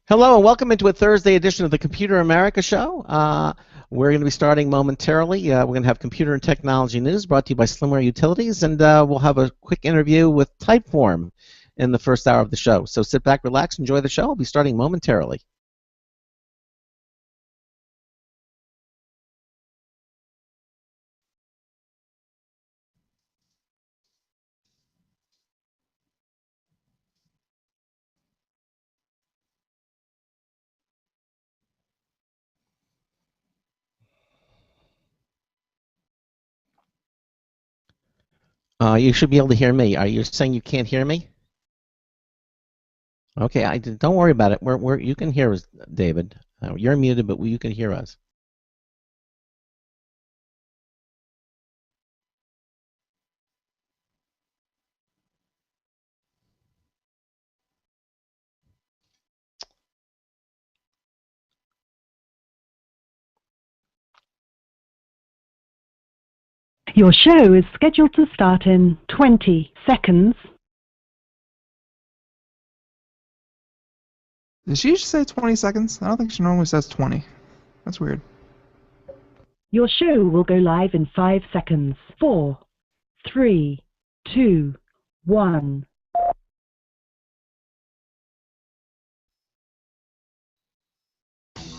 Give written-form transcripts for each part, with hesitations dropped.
Hello and welcome into a Thursday edition of the Computer America Show. We're going to be starting momentarily. We're going to have computer and technology news brought to you by Slimware Utilities, and we'll have a quick interview with Typeform in the first hour of the show. So sit back, relax, enjoy the show. We'll be starting momentarily. You should be able to hear me. Are you saying you can't hear me? Okay, don't worry about it. You can hear us, David. You're muted, but you can hear us. Your show is scheduled to start in 20 seconds. Did she just say 20 seconds? I don't think she normally says 20. That's weird. Your show will go live in 5 seconds. 4, 3, 2, 1.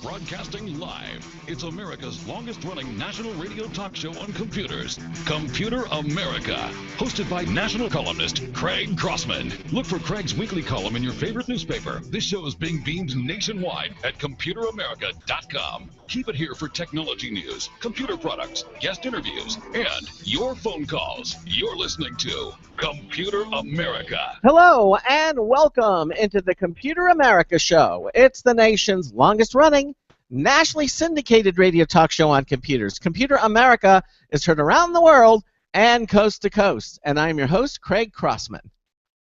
Broadcasting live, it's America's longest-running national radio talk show on computers, Computer America, hosted by national columnist Craig Crossman. Look for Craig's weekly column in your favorite newspaper. This show is being beamed nationwide at ComputerAmerica.com. Keep it here for technology news, computer products, guest interviews, and your phone calls. You're listening to Computer America. Hello and welcome into the Computer America Show. It's the nation's longest-running, nationally syndicated radio talk show on computers. Computer America is heard around the world and coast to coast. And I'm your host, Craig Crossman.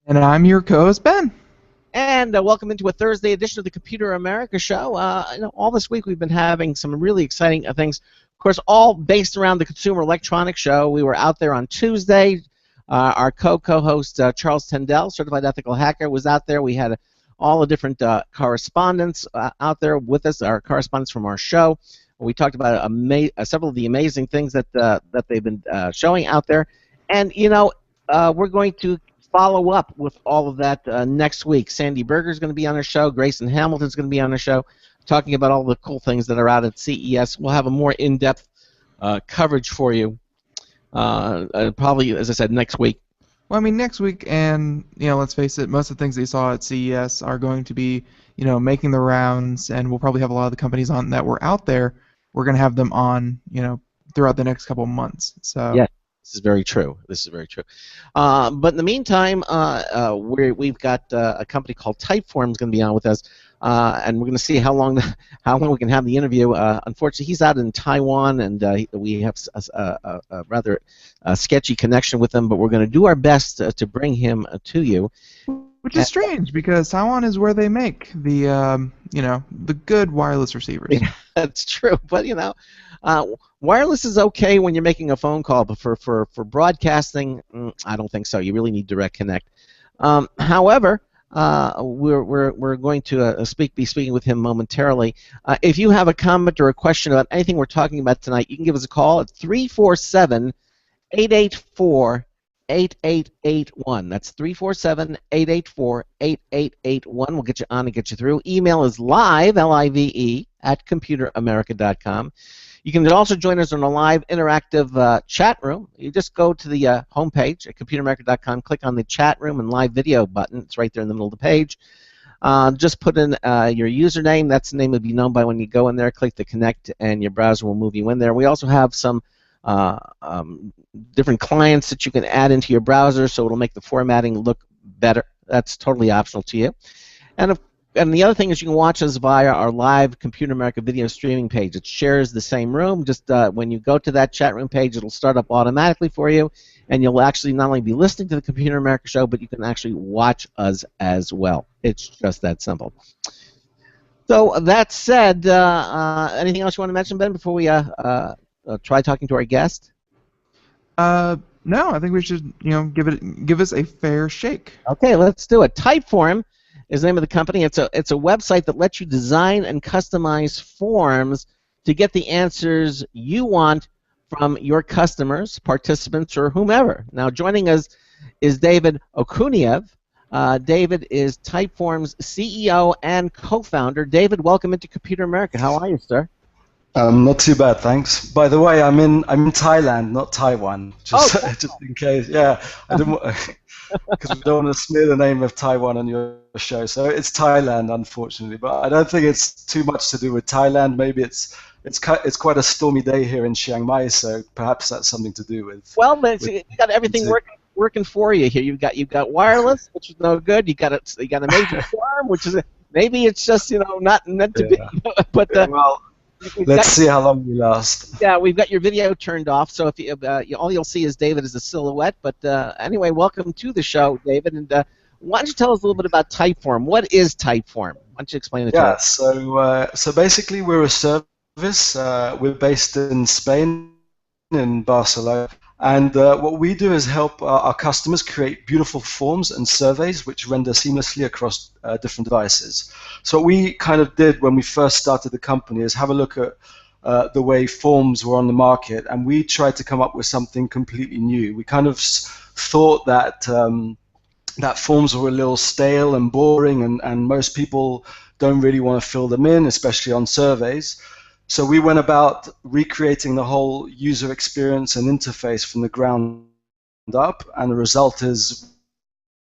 And I'm your co-host, Ben. And welcome into a Thursday edition of the Computer America Show. All this week we've been having some really exciting things, of course, all based around the Consumer Electronics Show. We were out there on Tuesday. Our co-host, Charles Tendell, Certified Ethical Hacker, was out there. We had all the different correspondents out there with us, our correspondents from our show. We talked about several of the amazing things that they've been showing out there. And, we're going to follow up with all of that next week. Sandy Berger is going to be on our show. Grayson Hamilton is going to be on our show talking about all the cool things that are out at CES. We'll have a more in-depth coverage for you probably, as I said, next week. Well, I mean, next week, and, let's face it, most of the things they saw at CES are going to be, making the rounds, and we'll probably have a lot of the companies on that were out there. We're going to have them on, throughout the next couple of months. So. Yeah. This is very true. This is very true. But in the meantime, we've got a company called Typeform is going to be on with us, and we're going to see how long we can have the interview. Unfortunately, he's out in Taiwan, and we have a rather sketchy connection with him. But we're going to do our best to bring him to you. Which is strange because Taiwan is where they make the the good wireless receivers. Yeah, that's true. But wireless is okay when you're making a phone call, but for broadcasting, I don't think so. You really need direct connect. However, we're going to be speaking with him momentarily. If you have a comment or a question about anything we're talking about tonight, you can give us a call at 347-884-8881. That's 347-884-8881. We'll get you on and get you through. Email is live, L-I-V-E, at computeramerica.com. You can also join us on a live interactive chat room. You just go to the homepage at computeramerica.com, click on the chat room and live video button. It's right there in the middle of the page. Just put in your username. That's the name will be known by when you go in there. Click the connect, and your browser will move you in there. We also have some different clients that you can add into your browser, so it'll make the formatting look better. That's totally optional to you. And the other thing is you can watch us via our live Computer America video streaming page. It shares the same room. Just when you go to that chat room page, it'll start up automatically for you, and you'll actually not only be listening to the Computer America show, but you can actually watch us as well. It's just that simple. So that said, anything else you want to mention, Ben, before we try talking to our guest? No, I think we should, give us a fair shake. Okay, let's do it. Typeform is the name of the company. It's a website that lets you design and customize forms to get the answers you want from your customers, participants, or whomever. Now, joining us is David Okuniev. David is Typeform's CEO and co-founder. David, welcome into Computer America. How are you, sir? Not too bad, thanks. By the way, I'm in Thailand, not Taiwan. Just in case. Yeah, I didn't because we don't want to smear the name of Taiwan on your show. So it's Thailand, unfortunately. But I don't think it's too much to do with Thailand. Maybe it's quite a stormy day here in Chiang Mai, so perhaps that's something to do with. Well, you got everything working for you here. You've got wireless, which is no good. You got a major storm, which is maybe it's just not meant to be. But well. Let's see how long we last. Yeah, we've got your video turned off, so if all you'll see is David as a silhouette. But anyway, welcome to the show, David. And why don't you tell us a little bit about Typeform? What is Typeform? Why don't you explain it to us? So basically we're a service. We're based in Spain, in Barcelona. And what we do is help our customers create beautiful forms and surveys which render seamlessly across different devices. So what we kind of did when we first started the company is have a look at the way forms were on the market, and we tried to come up with something completely new. We kind of thought that that forms were a little stale and boring, and most people don't really want to fill them in, especially on surveys. So we went about recreating the whole user experience and interface from the ground up, and the result is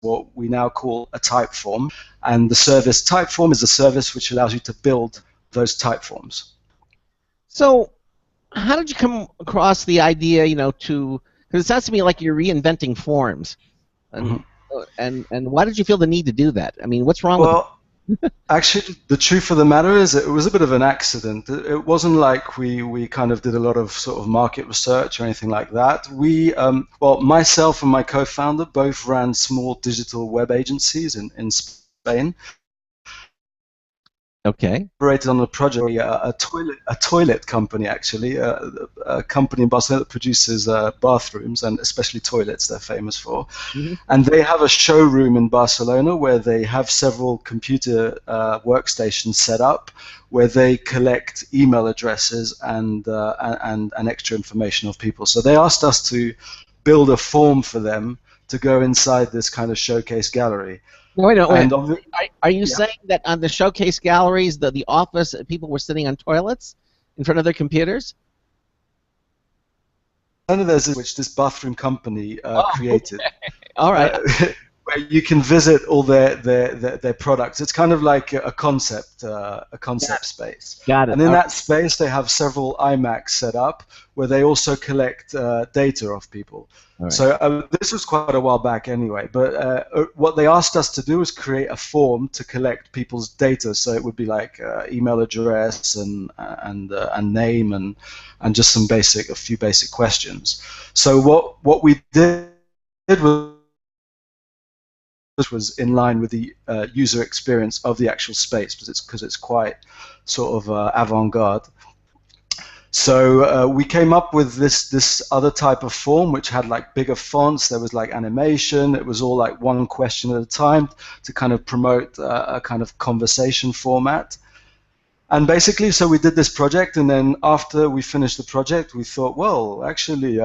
what we now call a typeform. And the service Typeform is a service which allows you to build those typeforms. So how did you come across the idea, because it sounds to me like you're reinventing forms. And, and why did you feel the need to do that? I mean, what's wrong with it? Actually, the truth of the matter is it was a bit of an accident. It wasn't like we kind of did a lot of sort of market research or anything like that. Myself and my co-founder both ran small digital web agencies in Spain. Okay. Operated on a project, a toilet company actually, a company in Barcelona that produces bathrooms and especially toilets. They're famous for, and they have a showroom in Barcelona where they have several computer workstations set up, where they collect email addresses and extra information of people. So they asked us to build a form for them to go inside this kind of showcase gallery. Wait. Are you saying that on the showcase galleries, the office people were sitting on toilets in front of their computers? None of this, which this bathroom company created. Okay. All right. Where you can visit all their products. It's kind of like a concept space. Got it. And in that space, they have several iMacs set up where they also collect data of people. Right. So this was quite a while back anyway, but what they asked us to do was create a form to collect people's data. So it would be like email address and name and just a few basic questions. So what we did was in line with the user experience of the actual space, because it's quite sort of avant-garde. So we came up with this other type of form which had like bigger fonts. There was like animation. It was all like one question at a time to kind of promote a kind of conversation format. And basically, so we did this project, and then after we finished the project, we thought, well, actually,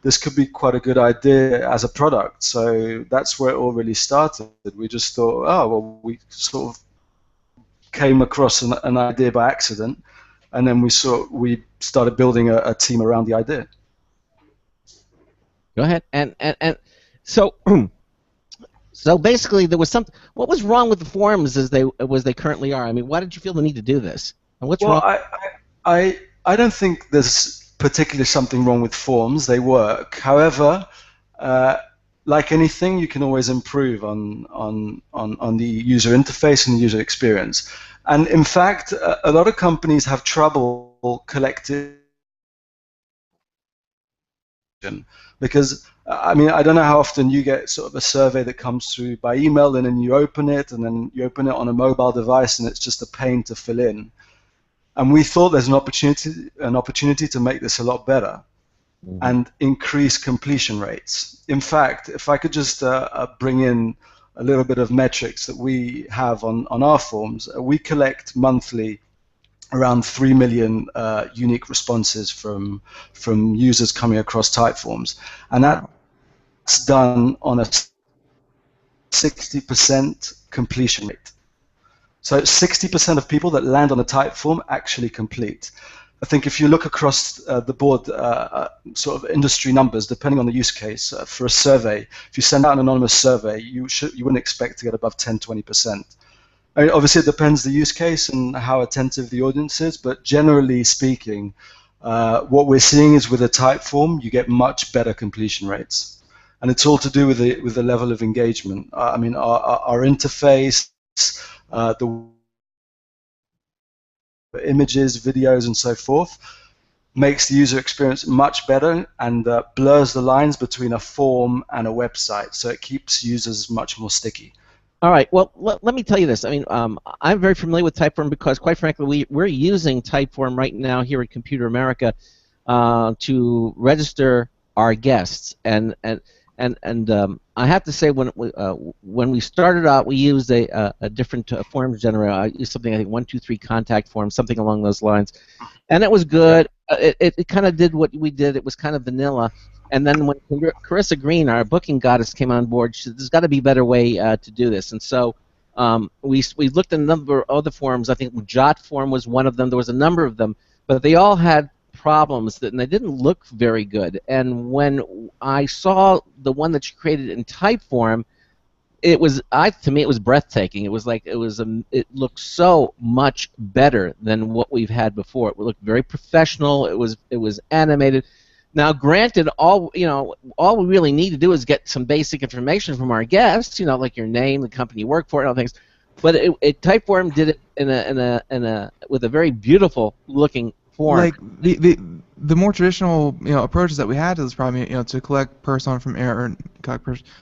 this could be quite a good idea as a product. So that's where it all really started. We just thought, we sort of came across an idea by accident. And then we started building a team around the idea. Go ahead. And so so basically there was something. What was wrong with the forums as they currently are? I mean, why did you feel the need to do this? And what's wrong? I don't think there's particularly something wrong with forms. They work. However, like anything, you can always improve on the user interface and the user experience. And in fact, a lot of companies have trouble collecting, because I mean, I don't know how often you get sort of a survey that comes through by email, and then you open it, on a mobile device, and it's just a pain to fill in. And we thought there's an opportunity to make this a lot better and increase completion rates. In fact, if I could just bring in a little bit of metrics that we have on our forms, we collect monthly around 3 million unique responses from users coming across Typeforms, and that's done on a 60% completion rate. So 60% of people that land on a Typeform actually complete. I think if you look across the board, sort of industry numbers, depending on the use case, for a survey, if you send out an anonymous survey, you wouldn't expect to get above 10-20%. I mean, obviously, it depends the use case and how attentive the audience is, but generally speaking, what we're seeing is with a Typeform, you get much better completion rates, and it's all to do with the level of engagement. I mean, our interface, the images, videos, and so forth, makes the user experience much better and blurs the lines between a form and a website, so it keeps users much more sticky. All right. Well, let me tell you this. I mean, I'm very familiar with Typeform because, quite frankly, we're using Typeform right now here at Computer America to register our guests, and I have to say when we started out, we used a different forms generator. I used something, I think, 123 contact form, something along those lines, and it was good. It kind of did what we did. It was kind of vanilla. And then when Carissa Green, our booking goddess, came on board, she said, "There's got to be a better way to do this." And so we looked at a number of other forms. I think Jot form was one of them. There was a number of them, but they all had problems and they didn't look very good. And when I saw the one that you created in Typeform, it was to me it was breathtaking. It was like it looked so much better than what we've had before. It looked very professional. It was animated. Now, granted, all we really need to do is get some basic information from our guests, like your name, the company you work for, and all things. But Typeform did it with a very beautiful looking form. Like the more traditional approaches that we had to this problem, to collect person from air,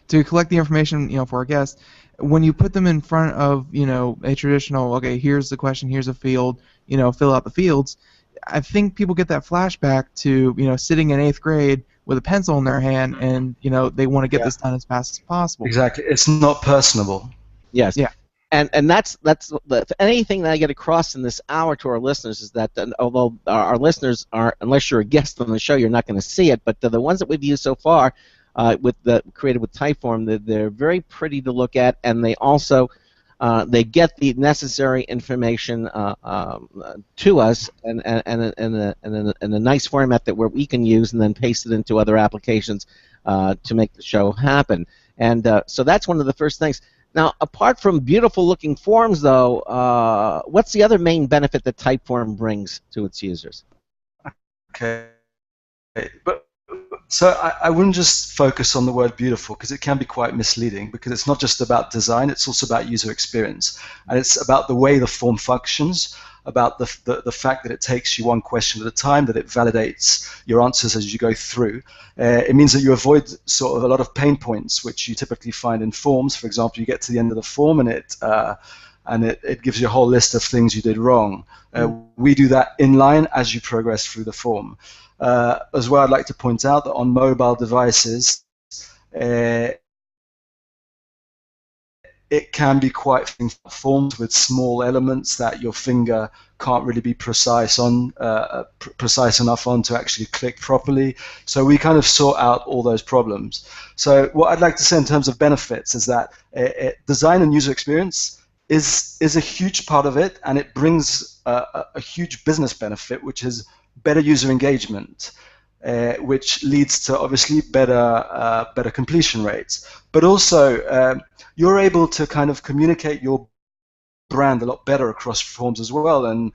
to collect the information for our guests. When you put them in front of a traditional, okay, here's the question, here's a field, fill out the fields. I think people get that flashback to sitting in 8th grade with a pencil in their hand, and they want to get this done as fast as possible. Exactly, it's not personable. Yes. Yeah. And that's anything that I get across in this hour to our listeners is that although our listeners are, unless you're a guest on the show, you're not going to see it. But the ones that we've used so far, created with Typeform, they're very pretty to look at, and they also they get the necessary information to us in a nice format that we can use and then paste it into other applications to make the show happen. And so that's one of the first things. Now, apart from beautiful-looking forms, though, what's the other main benefit that Typeform brings to its users? Okay, but so I wouldn't just focus on the word beautiful, because it can be quite misleading, because it's not just about design, it's also about user experience, and it's about the way the form functions, about the fact that it takes you one question at a time, that it validates your answers as you go through. It means that you avoid sort of a lot of pain points which you typically find in forms. For example, you get to the end of the form and it gives you a whole list of things you did wrong. We do that inline as you progress through the form. As well, I'd like to point out that on mobile devices, it can be quite formed with small elements that your finger can't really be precise enough on to actually click properly. So we kind of sort out all those problems. So what I'd like to say in terms of benefits is that design and user experience is a huge part of it, and it brings a huge business benefit, which is better user engagement, which leads to obviously better completion rates. But also, you're able to kind of communicate your brand a lot better across forms as well. And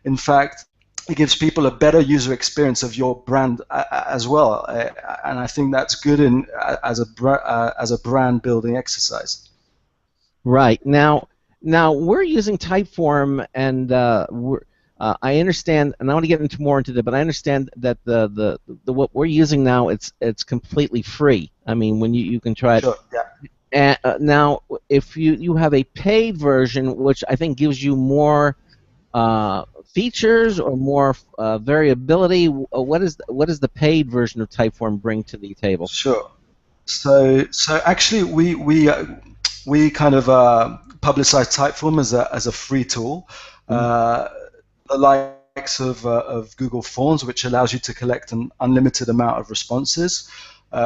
in fact, it gives people a better user experience of your brand as well. And I think that's good as a brand building exercise. Right. Now we're using Typeform, and I understand, and I want to get more into that, but I understand that the what we're using now, it's completely free. I mean, when you can try it. Sure, yeah. And now, if you have a paid version, which I think gives you more features or more variability, what is the paid version of Typeform bring to the table? Sure. So actually, we kind of publicize Typeform as a free tool. The likes of Google Forms, which allows you to collect an unlimited amount of responses.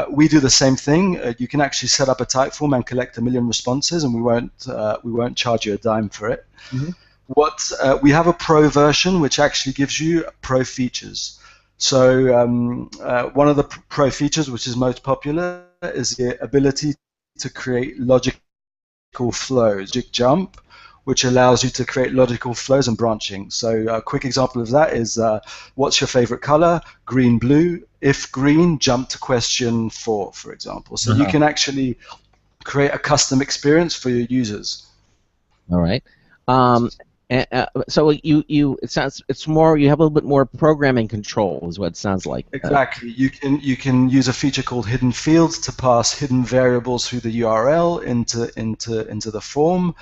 We do the same thing. You can actually set up a Typeform and collect 1 million responses, and we won't charge you a dime for it. We have a pro version which actually gives you pro features. So one of the pro features which is most popular is the ability to create logical flows, logic jump, which allows you to create logical flows and branching. So a quick example of that is, what's your favorite color? Green, blue. If green, jump to question 4, for example. So you can actually create a custom experience for your users. All right. So it sounds it's more, you have a little bit more programming control is what it sounds like. Exactly. You can use a feature called hidden fields to pass hidden variables through the URL into the form.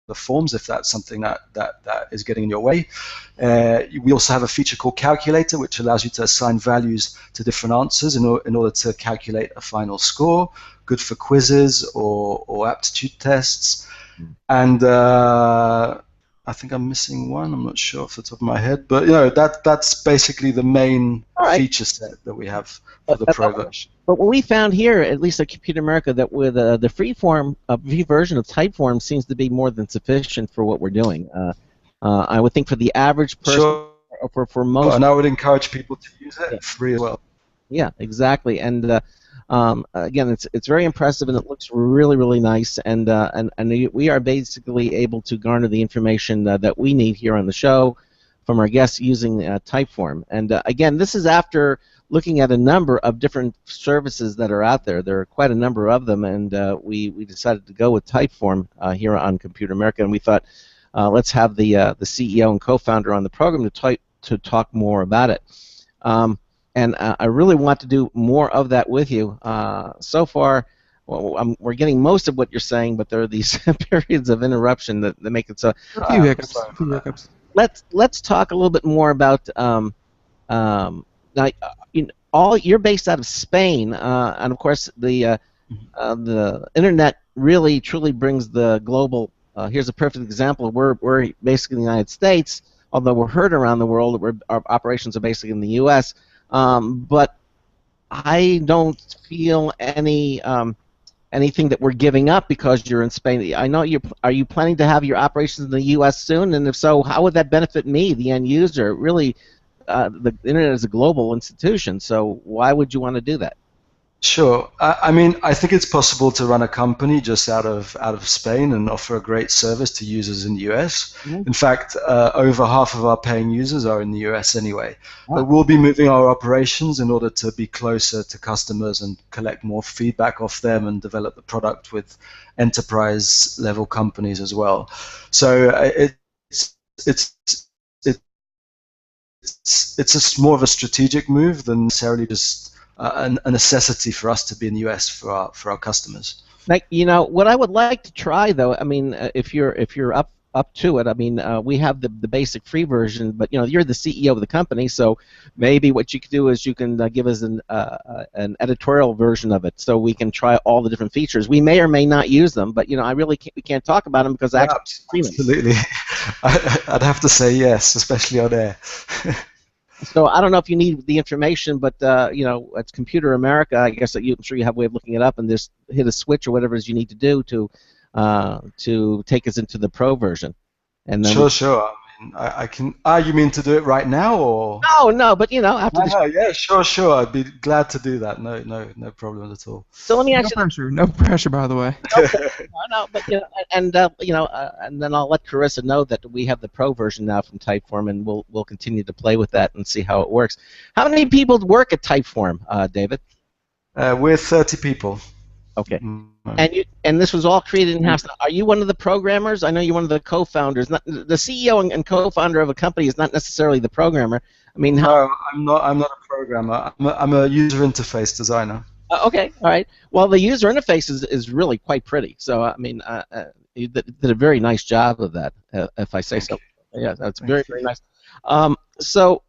The forms, if that's something that is getting in your way. We also have a feature called calculator, which allows you to assign values to different answers in order to calculate a final score, good for quizzes or aptitude tests. And I think I'm missing one. I'm not sure off the top of my head, but that's basically the main feature set that we have for the pro version. But what we found here, at least at Computer America, that with the free version of Typeform seems to be more than sufficient for what we're doing. I would think for the average person, for most, and I would encourage people to use it free as well. Yeah, exactly. And again, it's very impressive, and it looks really, really nice. And we are basically able to garner the information that we need here on the show from our guests using Typeform. And again, this is after looking at a number of different services that are out there. There are quite a number of them, and we decided to go with Typeform here on Computer America. And we thought, let's have the CEO and co-founder on the program to talk more about it. And I really want to do more of that with you. So far, we're getting most of what you're saying, but there are these periods of interruption that make it so. A few hiccups. Let's talk a little bit more about. Now, you're based out of Spain, and of course the internet really truly brings the global. Here's a perfect example. We're basically in the United States, although we're heard around the world. Our operations are basically in the U.S. But I don't feel anything that we're giving up because you're in Spain. I know are you planning to have your operations in the U.S. soon? And if so, how would that benefit me, the end user? Really, the internet is a global institution, so why would you want to do that? Sure. I mean, I think it's possible to run a company just out of Spain and offer a great service to users in the US. In fact, over half of our paying users are in the US anyway. But we'll be moving our operations in order to be closer to customers and collect more feedback off them and develop the product with enterprise level companies as well. So it's more of a strategic move than necessarily just a necessity for us to be in the US for our customers. Like, what I would like to try, though, I mean, if you're up to it, I mean, we have the basic free version, but you're the CEO of the company, so maybe what you could do is you can give us an editorial version of it, so we can try all the different features. We may or may not use them, but we can't talk about them because absolutely. I'd have to say yes, especially on air. So I don't know if you need the information, but it's Computer America. I guess I'm sure you have a way of looking it up and just hit a switch or whatever it is you need to do to take us into the pro version. And then sure. I mean, I can. You mean to do it right now, or? No, but after the show. Yeah, sure. I'd be glad to do that. No problem at all. So let me ask you. No pressure, by the way. No, but and then I'll let Carissa know that we have the pro version now from Typeform, and we'll continue to play with that and see how it works. How many people work at Typeform, David? We're 30 people. Okay. And this was all created in-house. Are you one of the programmers? I know you're one of the co-founders. The CEO and co-founder of a company is not necessarily the programmer. I mean, no, I'm not a programmer. I'm a user interface designer. Okay, all right. Well, the user interface is really quite pretty. So I mean, you did a very nice job of that, if I say so. Yeah, that's Thank very, you. very nice. So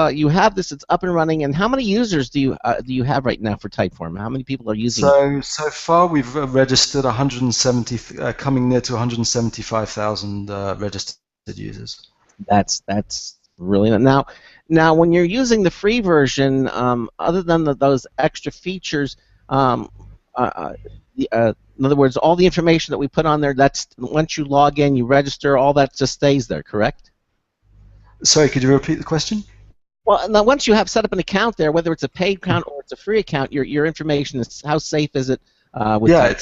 you have this; it's up and running. And how many users do you have right now for Typeform? How many people are using it? So far we've registered 170, coming near to 175,000 registered users. That's really now when you're using the free version, other than those extra features, um, uh, uh, in other words, all the information that we put on there, that's once you log in, you register, all that just stays there, correct? Sorry, could you repeat the question? Well, now once you have set up an account there, whether it's a paid account or it's a free account, your information is how safe is it with Yeah, Type?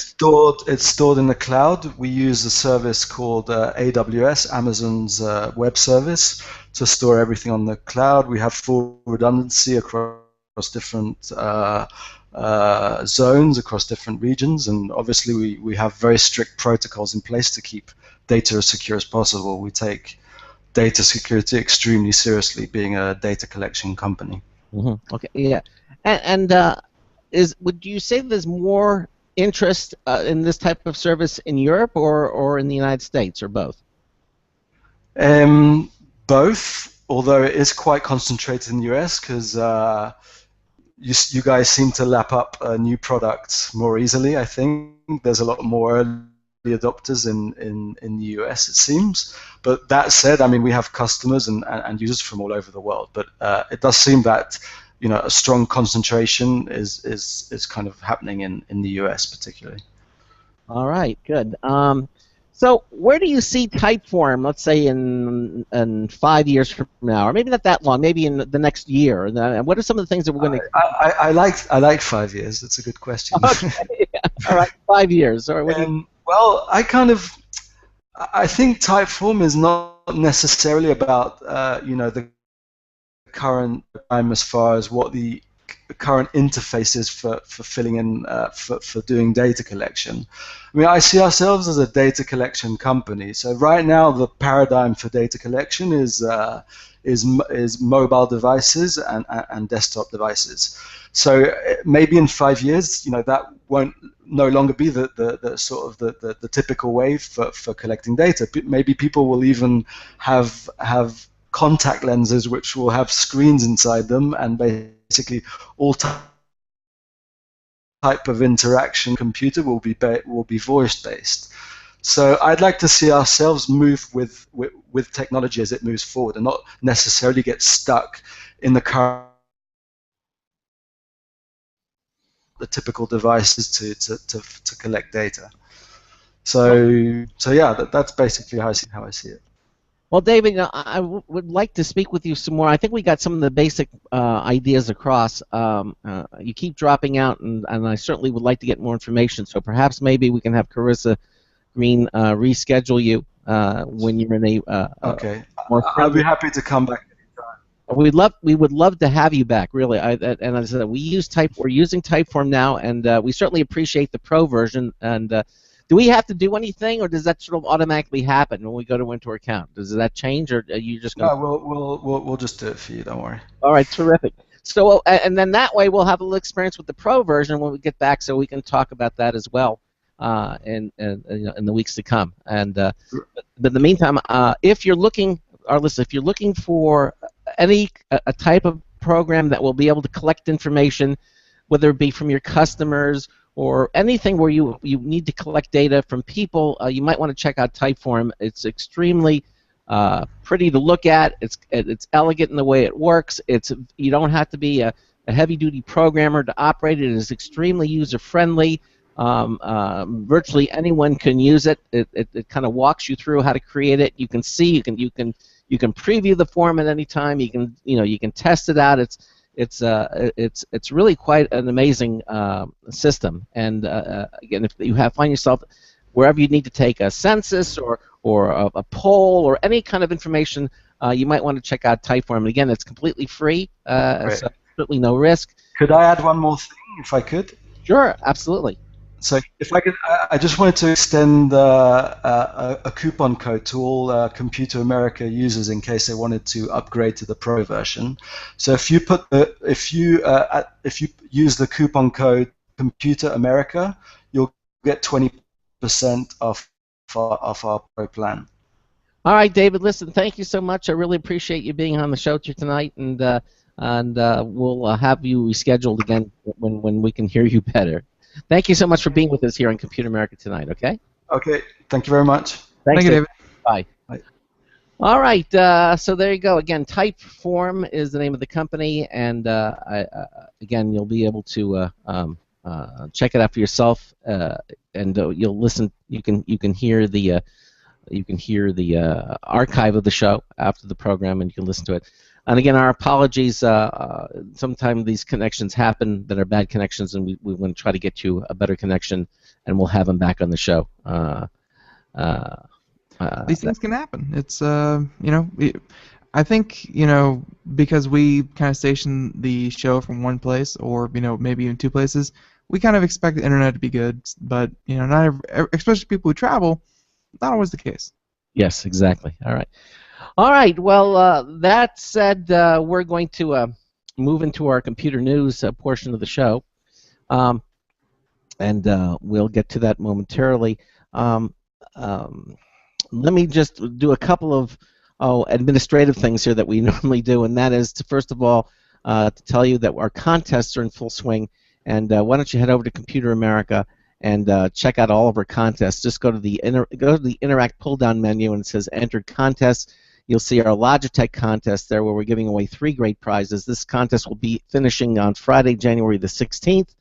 it's stored in the cloud. We use a service called AWS, Amazon's web service, to store everything on the cloud. We have full redundancy across different zones, across different regions, and obviously we have very strict protocols in place to keep data as secure as possible. We take data security extremely seriously, being a data collection company. Okay, yeah, and would you say there's more interest in this type of service in Europe or in the United States or both? Both, although it is quite concentrated in the US because you guys seem to lap up new products more easily. I think there's a lot more early adopters in the US, it seems. But that said, I mean, we have customers and users from all over the world. But it does seem that a strong concentration is kind of happening in the US particularly. All right, good. So where do you see Typeform, let's say in 5 years from now, or maybe not that long, maybe in the next year? And what are some of the things that we're going to? I like 5 years. That's a good question. Okay, all right, 5 years. Or what do you? Well, I think Typeform is not necessarily about the current time as far as what the current interface is for filling in for doing data collection. I mean, I see ourselves as a data collection company. So right now, the paradigm for data collection is mobile devices and desktop devices. So maybe in 5 years, that won't no longer be the sort of the typical way for collecting data. Maybe people will even have contact lenses which will have screens inside them, and basically all type of interaction computer will be voice based. So I'd like to see ourselves move with technology as it moves forward, and not necessarily get stuck in the typical devices to collect data. So yeah, that's basically how I see it. Well, David, I would like to speak with you some more. I think we got some of the basic ideas across. You keep dropping out, and I certainly would like to get more information. So perhaps maybe we can have Carissa Green reschedule you when you're in Okay, more I'll be friendly. happy to come back. We would love to have you back, really. And as I said, we're using Typeform now, and we certainly appreciate the pro version. And do we have to do anything, or does that sort of automatically happen when we go into our account? Does that change, or are you just going to? No, we'll just do it for you. Don't worry. All right, terrific. So, and then that way we'll have a little experience with the pro version when we get back, so we can talk about that as well in the weeks to come. And but in the meantime, if you're looking, if you're looking for a type of program that will be able to collect information, whether it be from your customers or anything where you need to collect data from people, you might want to check out Typeform. It's extremely pretty to look at. It's elegant in the way it works. You don't have to be a heavy-duty programmer to operate it. It is extremely user-friendly. Virtually anyone can use it. It kind of walks you through how to create it. You can see, you can preview the form at any time. You can test it out. It's really quite an amazing system. And again, if you find yourself wherever you need to take a census or a poll or any kind of information, you might want to check out Typeform. And again, it's completely free, Right. so absolutely no risk. Could I add one more thing, if I could? Sure, absolutely. So if I could, I just wanted to extend a coupon code to all Computer America users in case they wanted to upgrade to the Pro version. So if you use the coupon code Computer America, you'll get 20% off our Pro plan. All right, David. Listen, thank you so much. I really appreciate you being on the show tonight, and we'll have you rescheduled again when we can hear you better. Thank you so much for being with us here on Computer America tonight. Okay. Okay, thank you very much. Thanks, Thank you, David. Bye. Bye. All right, so there you go. Again, Typeform is the name of the company, and again, you'll be able to check it out for yourself, and you'll listen. You can hear the archive of the show after the program, and you can listen to it. And again, our apologies. Sometimes these connections happen that are bad connections, and we want to try to get you a better connection, and we'll have them back on the show. These things can happen. It's I think because we kind of station the show from one place, or maybe even two places, we kind of expect the internet to be good, but not especially people who travel, not always the case. Yes, exactly. All right. Well, that said, we're going to move into our computer news portion of the show, and we'll get to that momentarily. Let me just do a couple of administrative things here that we normally do, and that is to first of all to tell you that our contests are in full swing, and why don't you head over to Computer America and check out all of our contests. Just go to the Interact pull-down menu, and it says Enter Contests. You'll see our Logitech contest there, where we're giving away 3 great prizes. This contest will be finishing on Friday, January the 16th.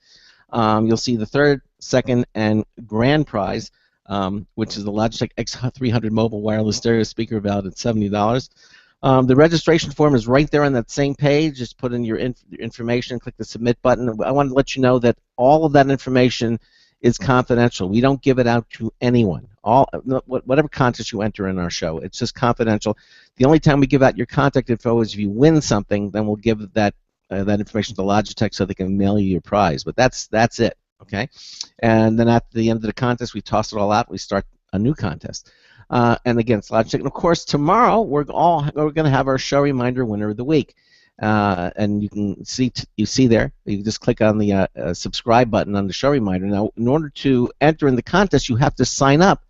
You'll see the third, second, and grand prize, which is the Logitech X300 mobile wireless stereo speaker, valued at $70. The registration form is right there on that same page. Just put in your information, click the submit button. I want to let you know that all of that information is confidential. We don't give it out to anyone. Whatever contest you enter in our show, it's just confidential. The only time we give out your contact info is if you win something. Then we'll give that information to Logitech so they can mail you your prize. But that's it. Okay, and then at the end of the contest, we toss it all out. We start a new contest, and again, it's Logitech. And of course, tomorrow we're going to have our show reminder winner of the week, and you can see there. You can just click on the subscribe button on the show reminder. Now, in order to enter in the contest, you have to sign up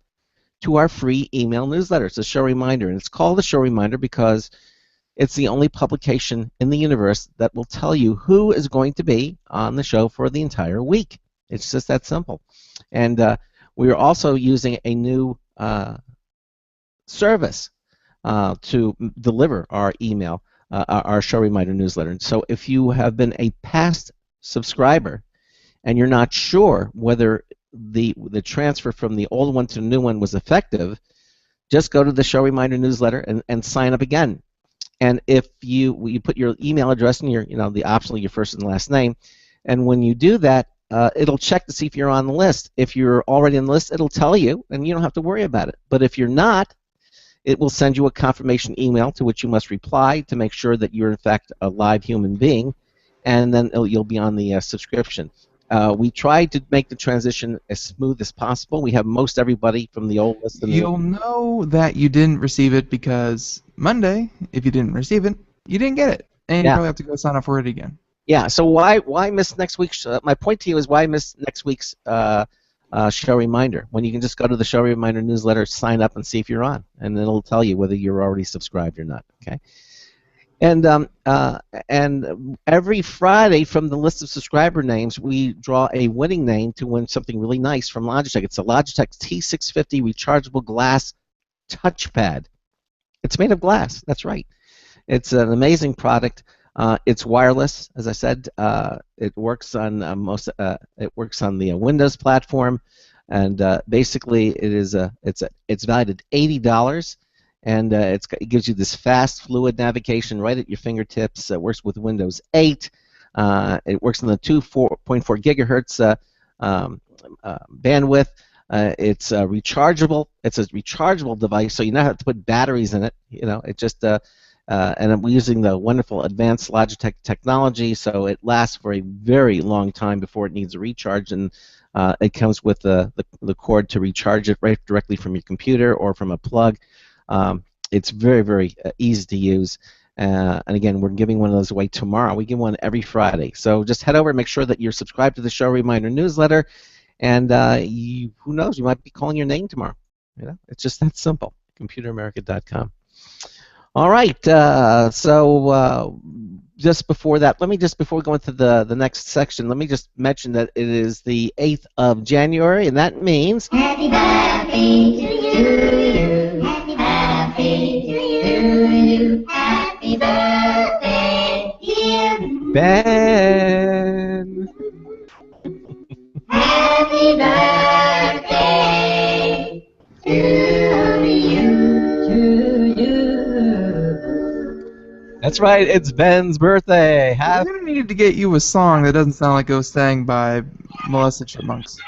to our free email newsletter. It's a show reminder, and it's called the show reminder because it's the only publication in the universe that will tell you who is going to be on the show for the entire week. It's just that simple. And we are also using a new service to deliver our email, our show reminder newsletter. And so if you have been a past subscriber and you're not sure whether the transfer from the old one to the new one was effective, just go to the show reminder newsletter and sign up again. And if you put your email address and your optionally your first and last name, and when you do that, it'll check to see if you're on the list. If you're already on the list, it'll tell you, and you don't have to worry about it. But if you're not, it will send you a confirmation email to which you must reply to make sure that you're in fact a live human being, and then you'll be on the subscription. We tried to make the transition as smooth as possible. We have most everybody from the old list. You'll know that you didn't receive it because Monday, if you didn't receive it, you didn't get it, and you probably have to go sign up for it again. Yeah, so why miss next week's? My point to you is why miss next week's show reminder when you can just go to the show reminder newsletter, sign up, and see if you're on, and it'll tell you whether you're already subscribed or not. Okay, and every Friday from the list of subscriber names, we draw a winning name to win something really nice from Logitech. It's a Logitech T650 rechargeable glass touchpad. It's made of glass. That's right. It's an amazing product. It's wireless, as I said. It works on the Windows platform, and basically it's valued at $80, and it gives you this fast, fluid navigation right at your fingertips. It works with Windows 8. It works on the 2.4 gigahertz bandwidth. It's rechargeable. It's a rechargeable device, so you don't have to put batteries in it. It just and I'm using the wonderful advanced Logitech technology, so it lasts for a very long time before it needs a recharge, and it comes with the cord to recharge it right directly from your computer or from a plug. It's very, very easy to use, and again, we're giving one of those away tomorrow. We give one every Friday, so just head over and make sure that you're subscribed to the show reminder newsletter, and who knows, you might be calling your name tomorrow. It's just that simple. ComputerAmerica.com. All right. Just before that, before we go into the next section, let me just mention that it is the 8th of January, and that means Happy birthday to you. Happy to you. Happy birthday, dear Ben. Happy birthday to you. That's right. It's Ben's birthday. We're gonna need to get you a song that doesn't sound like it was sang by molested chipmunks.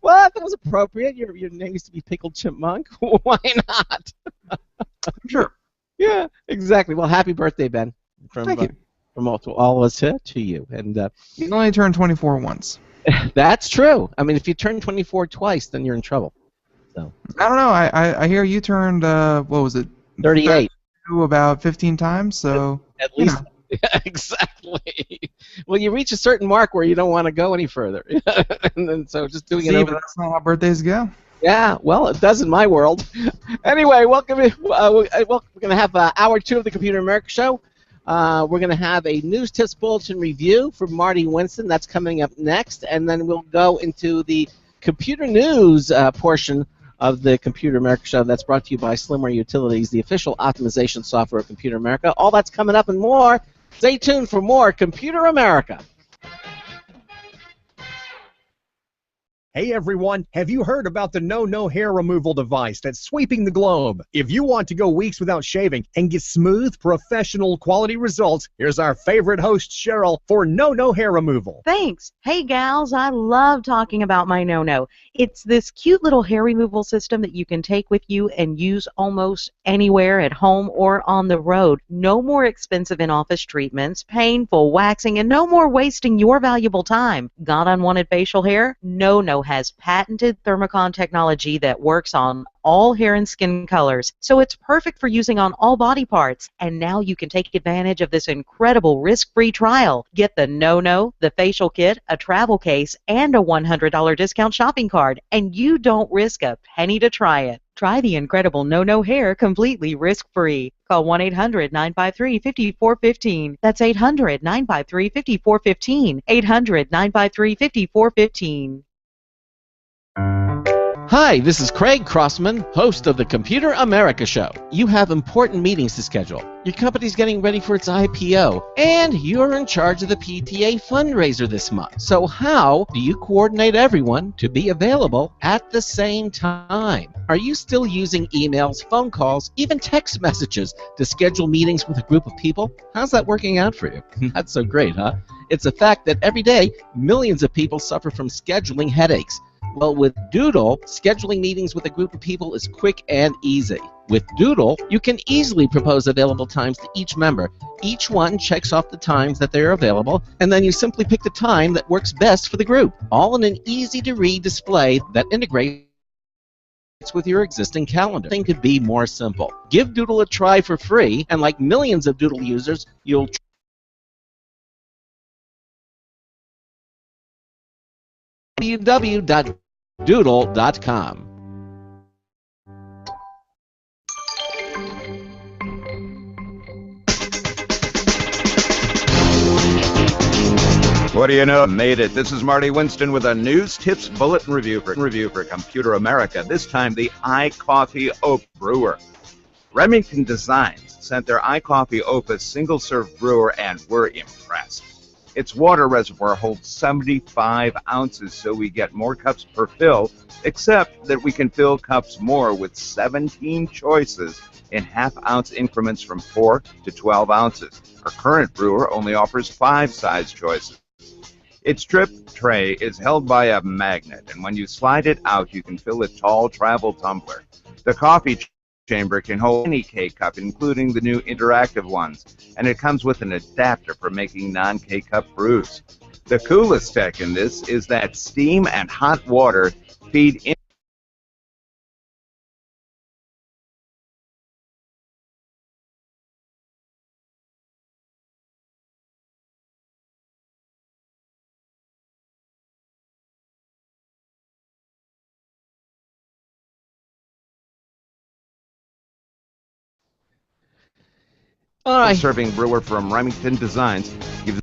Well, that was appropriate. Your name used to be Pickled Chipmunk. Why not? Sure. Yeah, exactly. Well, happy birthday, Ben. Thank you. From all of us to you. And You only turned 24 once. that's true. I mean, if you turn 24 twice, then you're in trouble. So. I don't know. I hear you turned what was it? 38. About 15 times. So at least. Yeah, exactly. Well, you reach a certain mark where you don't want to go any further, and then so just doing it over. But that's not how birthdays go. Yeah, well, it does in my world. Anyway, welcome. We're going to have hour 2 of the Computer America Show. We're going to have a news tips bulletin review from Marty Winston. That's coming up next, and then we'll go into the computer news portion of the Computer America Show. That's brought to you by Slimware Utilities, the official optimization software of Computer America. All that's coming up and more. Stay tuned for more Computer America. Hey everyone, have you heard about the No hair removal device that's sweeping the globe? If you want to go weeks without shaving and get smooth, professional quality results, here's our favorite host, Cheryl, for No hair removal. Thanks. Hey gals, I love talking about my No. It's this cute little hair removal system that you can take with you and use almost anywhere at home or on the road. No more expensive in-office treatments, painful waxing, and no more wasting your valuable time. Got unwanted facial hair? No has patented thermocon technology that works on all hair and skin colors, so it's perfect for using on all body parts. And now you can take advantage of this incredible risk-free trial. Get the No, the facial kit, a travel case, and a $100 discount shopping card, and you don't risk a penny to try it. Try the incredible No hair completely risk-free. Call 1-800-953-5415. That's 800-953-5415. 800-953-5415. Hi, this is Craig Crossman, host of the Computer America Show. You have important meetings to schedule. Your company's getting ready for its IPO, and you're in charge of the PTA fundraiser this month. So how do you coordinate everyone to be available at the same time? Are you still using emails, phone calls, even text messages to schedule meetings with a group of people? How's that working out for you? Not so great, huh? It's a fact that every day, millions of people suffer from scheduling headaches. Well, with Doodle, scheduling meetings with a group of people is quick and easy. With Doodle, you can easily propose available times to each member. Each one checks off the times that they're available, and then you simply pick the time that works best for the group, all in an easy-to-read display that integrates with your existing calendar. Nothing could be more simple. Give Doodle a try for free, and like millions of Doodle users, you'll www.doodle.com. What do you know? Made it. This is Marty Winston with a news tips bulletin review for Computer America. This time, the iCoffee Oak Brewer. Remington Designs sent their iCoffee Opus single-serve brewer, and we're impressed. Its water reservoir holds 75 ounces, so we get more cups per fill, except that we can fill cups more with 17 choices in half-ounce increments from 4 to 12 ounces. Our current brewer only offers 5 size choices. Its drip tray is held by a magnet, and when you slide it out, you can fill a tall travel tumbler. The coffee chamber can hold any K-cup, including the new interactive ones, and it comes with an adapter for making non-K-cup brews. The coolest tech in this is that steam and hot water feed in All right. Serving brewer from Remington Designs gives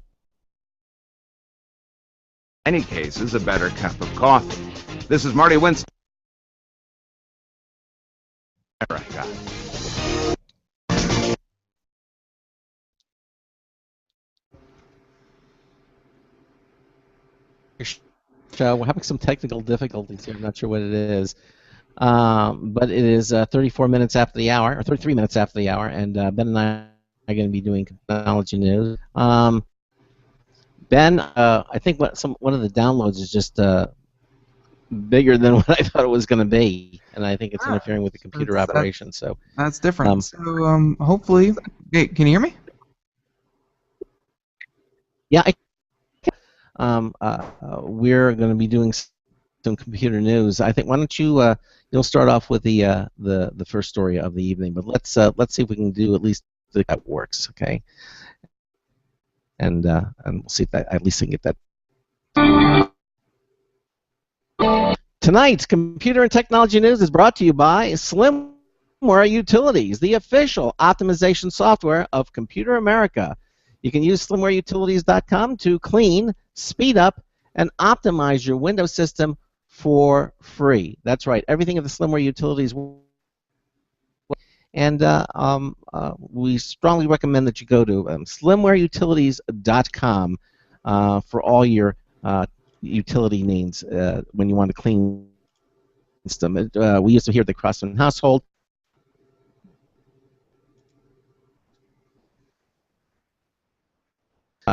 in many cases a better cup of coffee. This is Marty Winston. America. Show. We're having some technical difficulties here. I'm not sure what it is. But it is 34 minutes after the hour, or 33 minutes after the hour, and Ben and I are going to be doing technology news. Ben, I think one of the downloads is just bigger than what I thought it was going to be, and I think it's interfering with the computer operation. So that's different. So hopefully, hey, can you hear me? Yeah, we're going to be doing some computer news. I think why don't you'll start off with the first story of the evening, but let's see if we can do at least that works, okay? And we'll see if that at least I can get that. Tonight's computer and technology news is brought to you by Slimware Utilities, the official optimization software of Computer America. You can use slimwareutilities.com to clean, speed up, and optimize your Windows system for free. That's right, everything of the Slimware Utilities. And we strongly recommend that you go to slimwareutilities.com for all your utility needs when you want to clean them. We used to hear the Crossman household.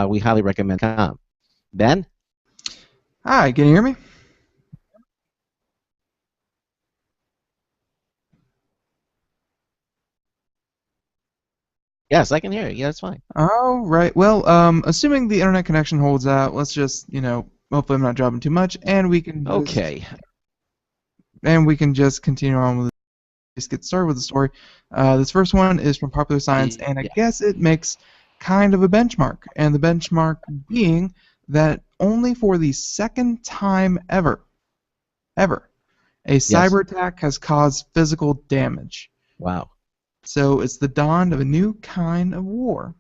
We highly recommend .com. Ben? Hi, can you hear me? Yes, I can hear you. Yeah, that's fine. All right. Well, assuming the internet connection holds out, let's just, hopefully I'm not dropping too much, and we can just continue on with just get started with the story. This first one is from Popular Science, and I guess it makes kind of a benchmark, and the benchmark being that only for the second time ever, a cyber attack has caused physical damage. Wow. So it's the dawn of a new kind of war.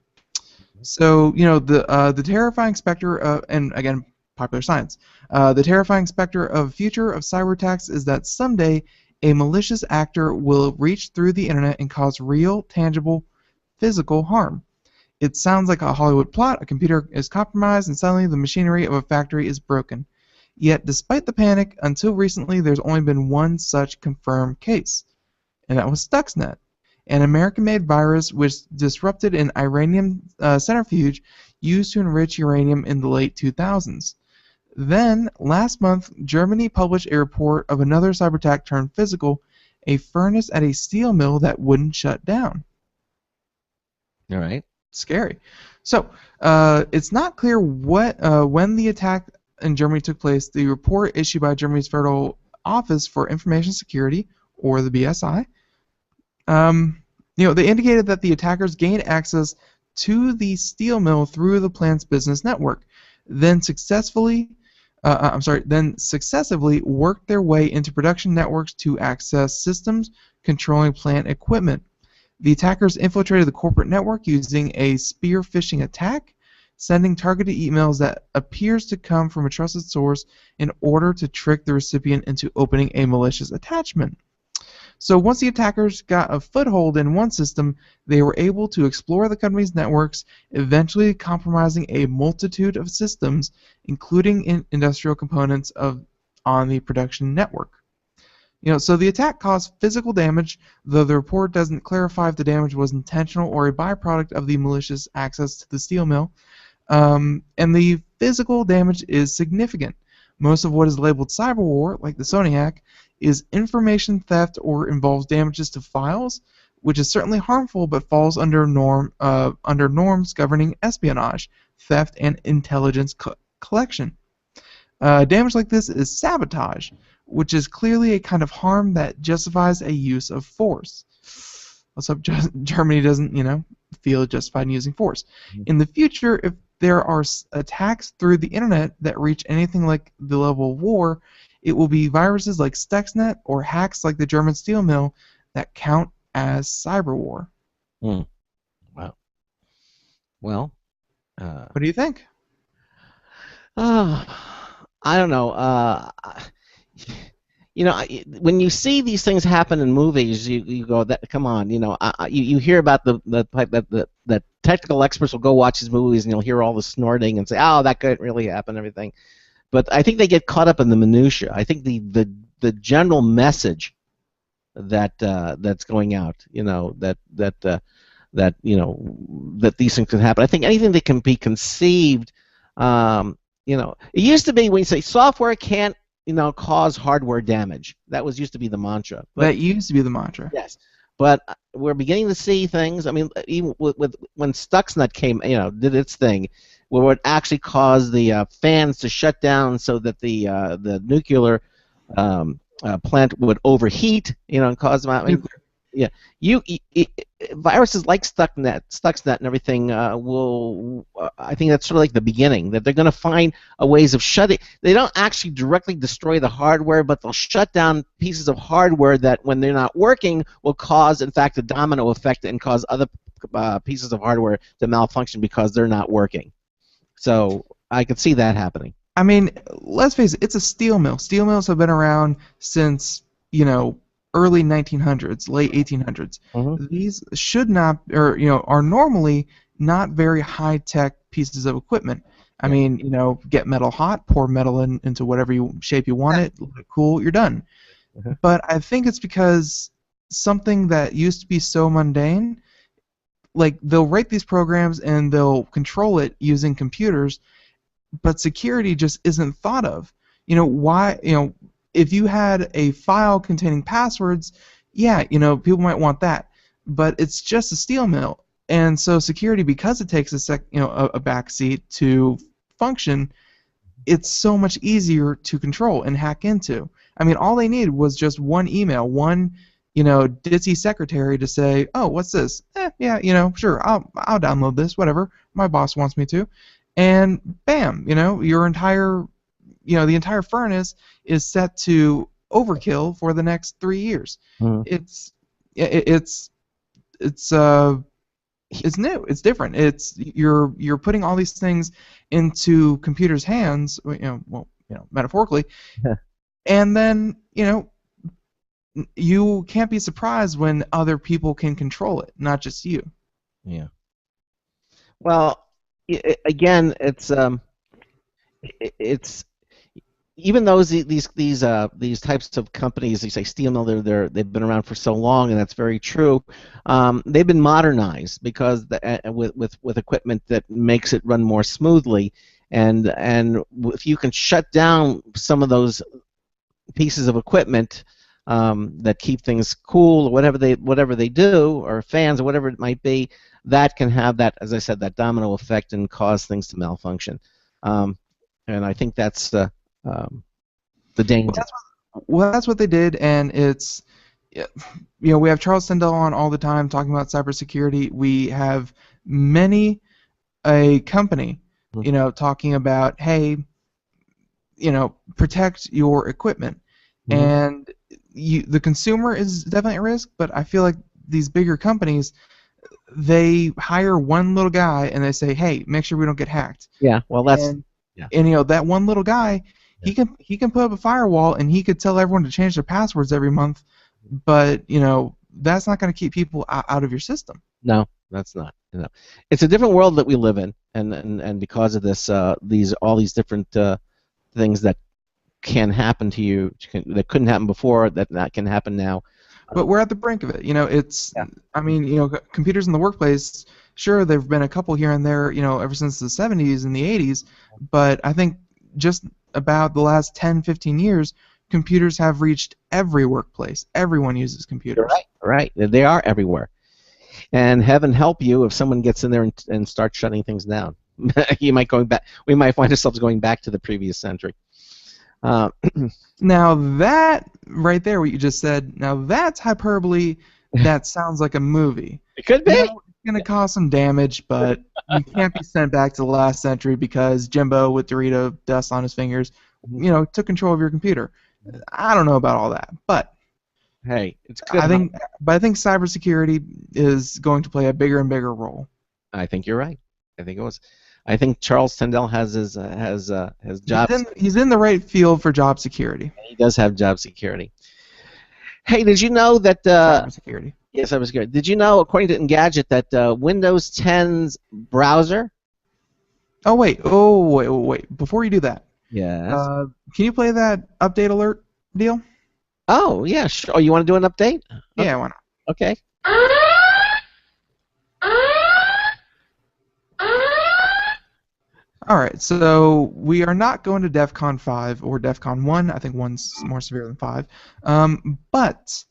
So, the terrifying specter of, and again, Popular Science, the terrifying specter of future of cyber attacks is that someday a malicious actor will reach through the internet and cause real, tangible, physical harm. It sounds like a Hollywood plot. A computer is compromised and suddenly the machinery of a factory is broken. Yet, despite the panic, until recently there's only been one such confirmed case, and that was Stuxnet, an American-made virus which disrupted an Iranian centrifuge used to enrich uranium in the late 2000s. Then, last month, Germany published a report of another cyber attack turned physical, a furnace at a steel mill that wouldn't shut down. All right. Scary. So, it's not clear when the attack in Germany took place. The report issued by Germany's Federal Office for Information Security, or the BSI, they indicated that the attackers gained access to the steel mill through the plant's business network, then successively worked their way into production networks to access systems controlling plant equipment. The attackers infiltrated the corporate network using a spear phishing attack, sending targeted emails that appears to come from a trusted source in order to trick the recipient into opening a malicious attachment. So once the attackers got a foothold in one system, they were able to explore the company's networks, eventually compromising a multitude of systems, including industrial components on the production network. So the attack caused physical damage, though the report doesn't clarify if the damage was intentional or a byproduct of the malicious access to the steel mill. And the physical damage is significant. Most of what is labeled cyber war, like the Sony hack, is information theft or involves damages to files, which is certainly harmful but falls under norms governing espionage, theft, and intelligence collection. Damage like this is sabotage, which is clearly a kind of harm that justifies a use of force. Let's hope Germany doesn't, feel justified in using force. In the future, if there are attacks through the internet that reach anything like the level of war, it will be viruses like Stuxnet or hacks like the German steel mill that count as cyber war. Wow. Well, What do you think? uh, I don't know. When you see these things happen in movies, you go, that come on, you hear about the type that technical experts will go watch these movies and you'll hear all the snorting and say, oh, that could really happen, everything. But I think they get caught up in the minutia. I think the general message that's going out, that these things can happen. I think anything that can be conceived, it used to be when you say software can't, cause hardware damage. That used to be the mantra. But That used to be the mantra. yes, but we're beginning to see things. I mean, even with when Stuxnet came, did its thing, where it actually caused the fans to shut down so that the nuclear plant would overheat, and cause them. I mean, yeah, viruses like Stuxnet, and everything will. I think that's sort of like the beginning. That they're going to find a ways of shutting. They don't actually directly destroy the hardware, but they'll shut down pieces of hardware that, when they're not working, will cause, in fact, a domino effect and cause other pieces of hardware to malfunction because they're not working. So I could see that happening. I mean, let's face it, it's a steel mill. Steel mills have been around since, early 1900s, late 1800s. Mhm. These should not, or are normally not very high-tech pieces of equipment. I mean, get metal hot, pour metal into whatever shape you want it, let it cool, you're done. Mhm. But I think it's because something that used to be so mundane, like they'll write these programs and they'll control it using computers, but security just isn't thought of. Why? If you had a file containing passwords, yeah, people might want that, but it's just a steel mill, and so security, because it takes a backseat to function, it's so much easier to control and hack into. I mean, all they needed was just one email, one ditzy secretary to say, oh, what's this? Yeah, sure, I'll download this, whatever. My boss wants me to, and bam, your entire the entire furnace is set to overkill for the next 3 years. Mhm. It's new. It's different. You're putting all these things into computers' hands, metaphorically, and then you can't be surprised when other people can control it, not just you. Yeah. Well, again, it's even those these types of companies, they say steel mill, they've been around for so long, and that's very true. They've been modernized because with equipment that makes it run more smoothly, and if you can shut down some of those pieces of equipment that keep things cool, or whatever they do, or fans, or whatever it might be, that can have that, as I said, that domino effect and cause things to malfunction. And I think that's the danger. Well, that's what they did, and it's we have Charles Sandell on all the time talking about cybersecurity. We have many a company, talking about, hey, protect your equipment, and the consumer is definitely at risk. But I feel like these bigger companies, they hire one little guy and they say, hey, make sure we don't get hacked. Yeah, well, that's and that one little guy, he can put up a firewall and he could tell everyone to change their passwords every month, but that's not going to keep people out of your system. No, that's not. It's a different world that we live in, and because of this, all these different things that can happen to you, that couldn't happen before, that can happen now. But we're at the brink of it. I mean, computers in the workplace, sure, there've been a couple here and there, ever since the 70s and the 80s, but I think just about the last 10, 15 years, computers have reached every workplace. Everyone uses computers. Right. They are everywhere. And heaven help you if someone gets in there and starts shutting things down. We might find ourselves going back to the previous century. Now that right there, what you just said, now that's hyperbole. That sounds like a movie. It could be. It's going to cause some damage, but you can't be sent back to the last century because Jimbo with Dorito dust on his fingers, took control of your computer. I don't know about all that, but hey, it's good. I think cybersecurity is going to play a bigger and bigger role. I think you're right. I think it was. I think Charles Tendell has his job. He's in the right field for job security. He does have job security. Hey, did you know that? Cybersecurity. Yes, cybersecurity. Did you know, according to Engadget, that Windows 10's browser? Oh wait! Before you do that, Yes. can you play that update alert deal? Oh yeah, sure. Oh, you want to do an update? Yeah, why not? Okay. All right, so we are not going to DEF CON 5 or DEF CON 1. I think 1's more severe than 5. But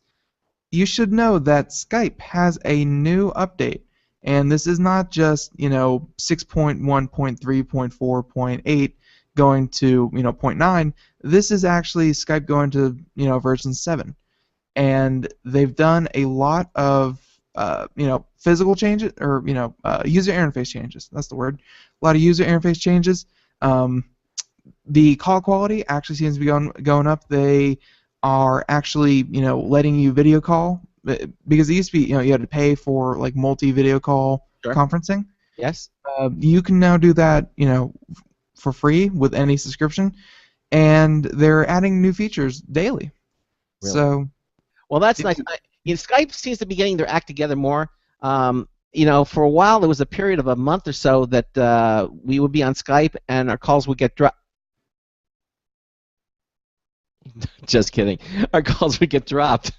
you should know that Skype has a new update. And this is not just, 6.1.3.4.8 going to, 0.9. This is actually Skype going to, version 7. And they've done a lot of, physical changes, or, user interface changes. That's the word. A lot of user interface changes. The call quality actually seems to be going up. They are actually, letting you video call, because it used to be, you had to pay for like multi-video call conferencing. Yes. You can now do that, for free with any subscription, and they're adding new features daily. Really? So, well, that's nice. Skype seems to be getting their act together more. For a while there was a period of a month or so that we would be on Skype and our calls would get dropped. Just kidding. Our calls would get dropped.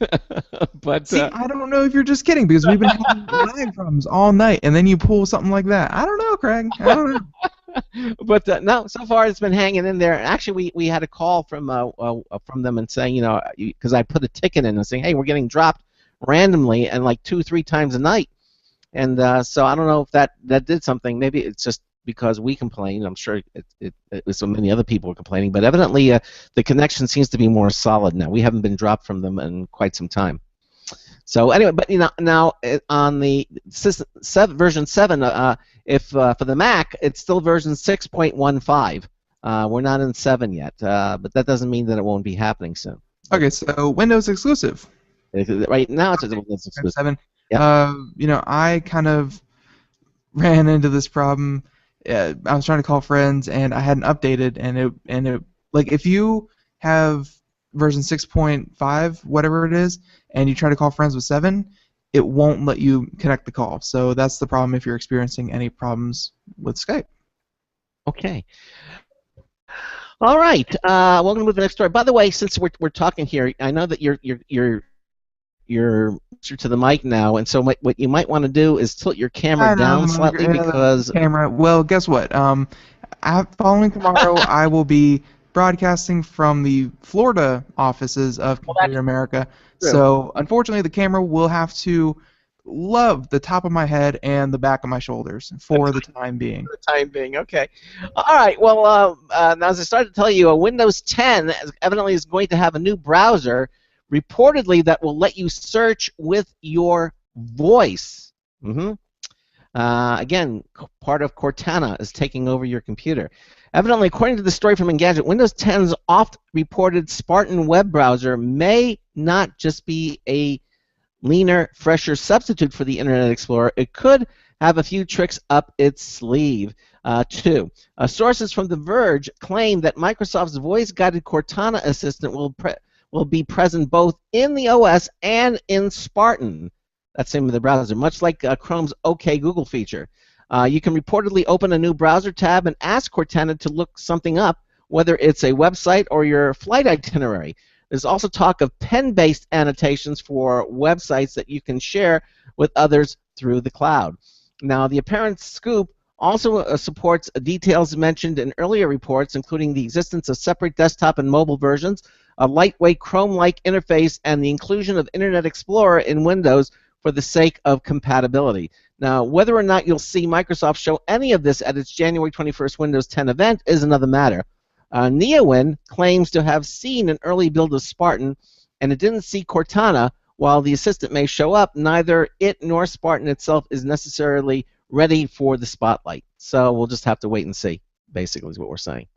But see, I don't know if you're just kidding, because we've been having lag problems all night, and then you pull something like that. I don't know, Craig. I don't know. But no, so far it's been hanging in there. Actually, we had a call from them and saying, because I put a ticket in and saying, hey, we're getting dropped randomly and like 2-3 times a night. And so I don't know if that did something. Maybe it's just because we complained. I'm sure it was so many other people were complaining. But evidently the connection seems to be more solid now. We haven't been dropped from them in quite some time. So anyway, but now on the version 7, if for the Mac, it's still version 6.15. We're not in 7 yet, but that doesn't mean that it won't be happening soon. Okay, so Windows exclusive. Right now it's a Windows exclusive. 7. Yep. I kind of ran into this problem. I was trying to call friends, and I hadn't updated, and it like if you have version 6.5, whatever it is, and you try to call friends with 7, it won't let you connect the call. So that's the problem if you're experiencing any problems with Skype. Okay. All right. We're going to move to the next story. By the way, since we're talking here, I know that you're closer to the mic now, and so what you might want to do is tilt your camera down slightly because camera. Well, guess what? Following tomorrow, I will be broadcasting from the Florida offices of Computer America. True. So unfortunately, the camera will have to love the top of my head and the back of my shoulders for the time being. For the time being, okay. All right. Well, now as I started to tell you, Windows 10 evidently is going to have a new browser, reportedly that will let you search with your voice. Again, part of Cortana is taking over your computer. Evidently, according to the story from Engadget, Windows 10's oft-reported Spartan web browser may not just be a leaner, fresher substitute for the Internet Explorer. It could have a few tricks up its sleeve, too. Sources from The Verge claim that Microsoft's voice-guided Cortana assistant will be present both in the OS and in Spartan. That's the name of the browser, much like Chrome's OK Google feature. You can reportedly open a new browser tab and ask Cortana to look something up, whether it's a website or your flight itinerary. There's also talk of pen-based annotations for websites that you can share with others through the cloud. Now, the apparent scoop also supports details mentioned in earlier reports, including the existence of separate desktop and mobile versions, a lightweight Chrome-like interface, and the inclusion of Internet Explorer in Windows for the sake of compatibility. Now, whether or not you'll see Microsoft show any of this at its January 21st Windows 10 event is another matter. Neowin claims to have seen an early build of Spartan, and it didn't see Cortana. While the assistant may show up, neither it nor Spartan itself is necessarily ready for the spotlight. So we'll just have to wait and see, basically, is what we're saying.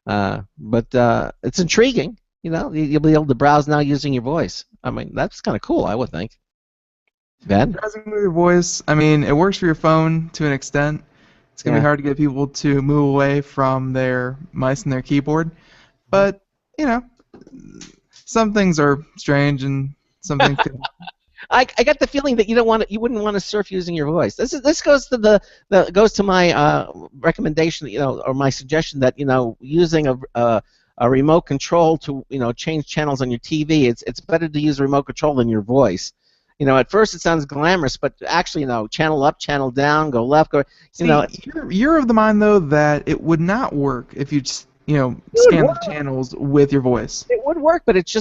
But it's intriguing. You'll be able to browse now using your voice. I mean, that's kind of cool, I would think. Ben? Browsing with your voice, I mean, it works for your phone to an extent. It's going to be hard to get people to move away from their mice and their keyboard. But, you know, some things are strange and some things could. I got the feeling that you wouldn't want to surf using your voice. This goes to goes to my recommendation, or my suggestion that using a remote control to change channels on your TV. It's better to use a remote control than your voice. At first it sounds glamorous, but actually, channel up, channel down, go left, go. You're of the mind though that it would not work if you just scan the channels with your voice. It would work, but it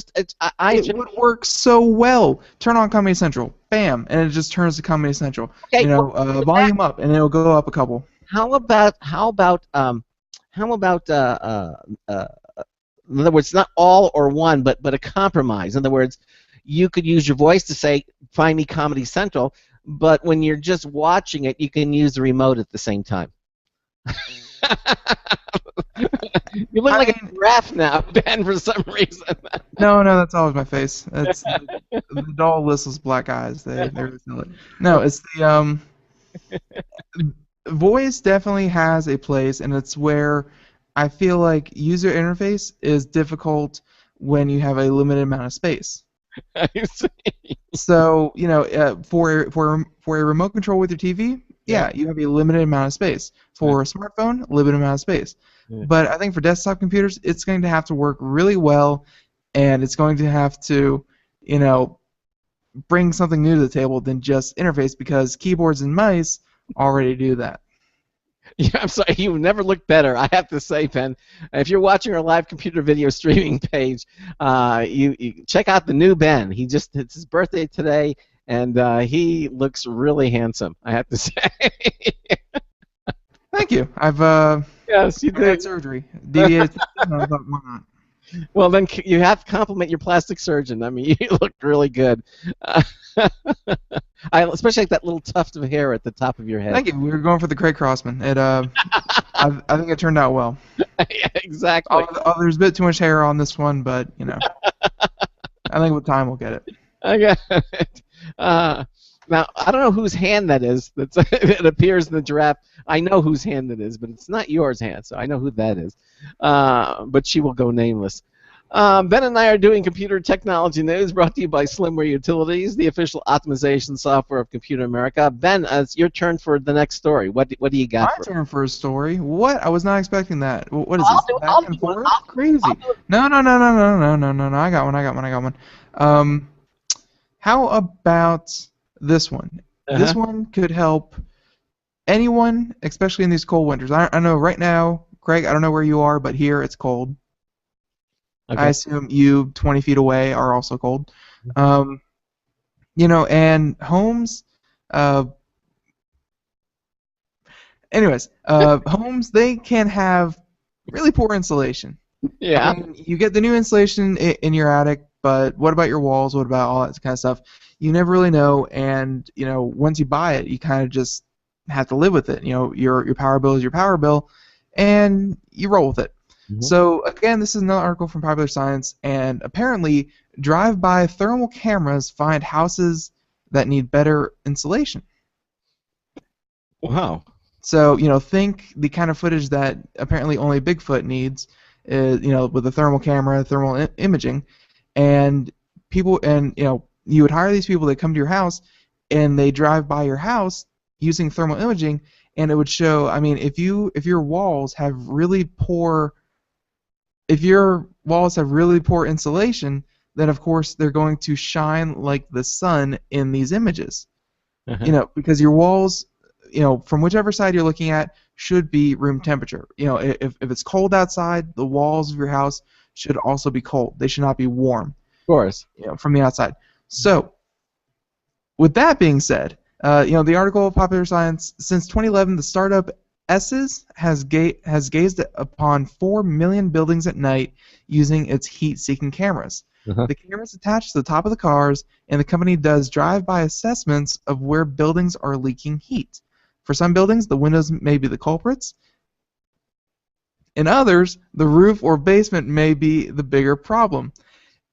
would work so well. Turn on Comedy Central, bam, and it just turns to Comedy Central. Okay, volume up, and it'll go up a couple. How about in other words, not all or one, but a compromise. In other words, you could use your voice to say, find me Comedy Central, but when you're just watching it, you can use the remote at the same time. You look like a giraffe now, Ben, for some reason. No, that's always my face. It's the dull, listless black eyes. They really sell it. No, it's the voice definitely has a place, and it's where I feel like user interface is difficult when you have a limited amount of space. I see. So for a remote control with your TV, you have a limited amount of space. For a smartphone, limited amount of space. Yeah. But I think for desktop computers, it's going to have to work really well, and it's going to have to, bring something new to the table than just interface, because keyboards and mice already do that. Yeah, I'm sorry, you never looked better, I have to say, Ben. If you're watching our live computer video streaming page, you check out the new Ben. It's his birthday today, and he looks really handsome, I have to say. Thank you. I've yes, you did. Had surgery. Deviated. No, why not? Well, then you have to compliment your plastic surgeon. I mean, you look really good. I especially like that little tuft of hair at the top of your head. Thank you. We were going for the Craig Crossman. I think it turned out well. Yeah, exactly. There's a bit too much hair on this one, but I think with time we'll get it. I got it. Now, I don't know whose hand that is. It appears in the giraffe. I know whose hand it is, but it's not yours hand, so I know who that is. But she will go nameless. Ben and I are doing Computer Technology News, brought to you by Slimware Utilities, the official optimization software of Computer America. Ben, it's your turn for the next story. What do you got? My turn for a story? What? I was not expecting that. What is this? Back and forth? Crazy. No. I got one. How about this one? This one could help anyone, especially in these cold winters. I know right now, Craig, I don't know where you are, but here it's cold. Okay. I assume you 20 feet away are also cold. And homes, homes, they can have really poor insulation. Yeah. I mean, you get the new insulation in your attic, but what about your walls? What about all that kind of stuff? You never really know, and once you buy it, you kind of just have to live with it. Your power bill is your power bill, and you roll with it. Mm-hmm. So again, this is another article from Popular Science, and apparently, drive-by thermal cameras find houses that need better insulation. Wow. So think the kind of footage that apparently only Bigfoot needs, with a thermal camera, thermal imaging, and people, and you would hire these people that come to your house, and they drive by your house using thermal imaging, and it would show. I mean, if your walls have really poor insulation, then of course they're going to shine like the sun in these images. Because your walls, from whichever side you're looking at, should be room temperature. If it's cold outside, the walls of your house should also be cold. They should not be warm. Of course. From the outside. So, with that being said, the article of Popular Science, since 2011, the startup Esses has gazed upon 4 million buildings at night using its heat-seeking cameras. The cameras attached to the top of the cars, and the company does drive-by assessments of where buildings are leaking heat. For some buildings, the windows may be the culprits. In others, the roof or basement may be the bigger problem.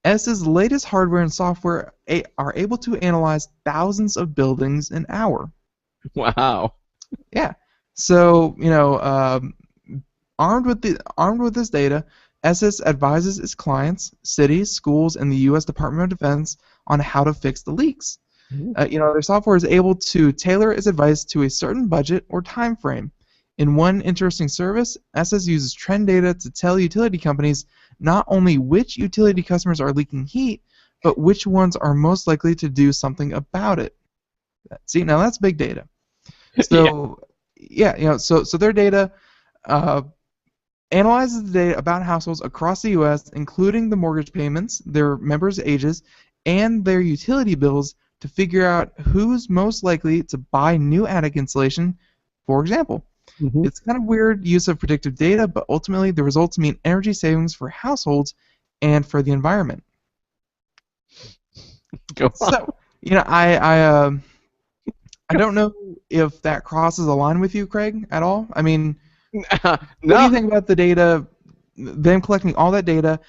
Esses' latest hardware and software are able to analyze thousands of buildings an hour. Wow. Yeah. So, armed with this data, SS advises its clients, cities, schools, and the U.S. Department of Defense on how to fix the leaks. Their software is able to tailor its advice to a certain budget or time frame. In one interesting service, SS uses trend data to tell utility companies not only which utility customers are leaking heat, but which ones are most likely to do something about it. See, now that's big data. So, so their data analyzes the data about households across the U.S., including the mortgage payments, their members' ages, and their utility bills, to figure out who's most likely to buy new attic insulation, for example. It's kind of weird use of predictive data, but ultimately the results mean energy savings for households and for the environment. Go on. So, I don't know if that crosses a line with you, Craig, at all. I mean, what do you think about the data, them collecting all that data,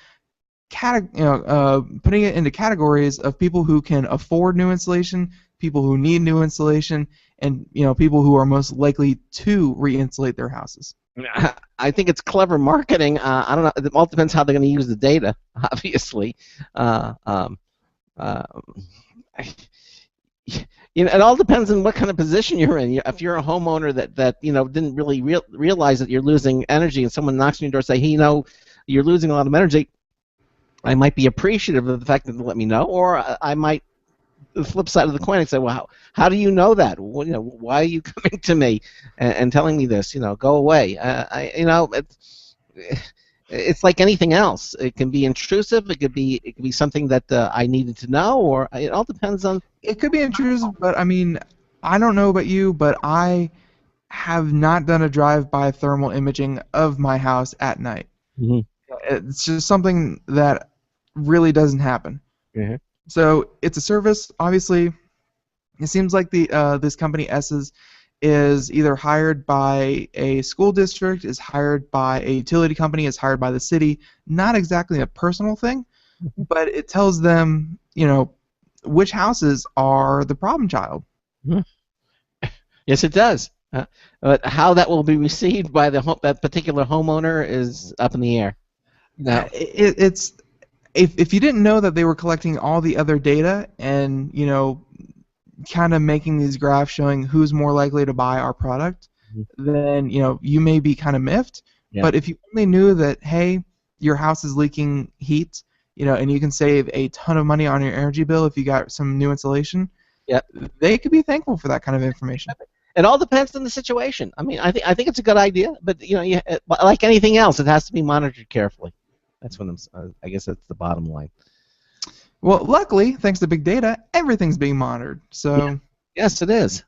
putting it into categories of people who can afford new insulation, people who need new insulation, and people who are most likely to re-insulate their houses? I think it's clever marketing. I don't know. It all depends how they're going to use the data, obviously. It all depends on what kind of position you're in. If you're a homeowner that didn't really realize that you're losing energy, and someone knocks on your door and say, hey, you're losing a lot of energy, I might be appreciative of the fact that they let me know, or I might, the flip side of the coin, and say, well, how do you know that? Well, why are you coming to me and telling me this? Go away. It's like anything else. It can be intrusive. It could be something that I needed to know, or it all depends on. It could be intrusive, but I mean, I don't know about you, but I have not done a drive-by thermal imaging of my house at night. It's just something that really doesn't happen. So it's a service. Obviously, it seems like this company S's is either hired by a school district, is hired by a utility company, is hired by the city. Not exactly a personal thing, but it tells them, which houses are the problem child. Yes, it does. But how that will be received by that particular homeowner is up in the air. No. It's if you didn't know that they were collecting all the other data and kind of making these graphs showing who's more likely to buy our product, then you may be kind of miffed. Yeah. But if you only knew that, hey, your house is leaking heat, and you can save a ton of money on your energy bill if you got some new insulation, they could be thankful for that kind of information. It all depends on the situation. I mean, I think it's a good idea, but like anything else, it has to be monitored carefully. That's what I guess that's the bottom line. Well, luckily, thanks to big data, everything's being monitored. So yes, it is.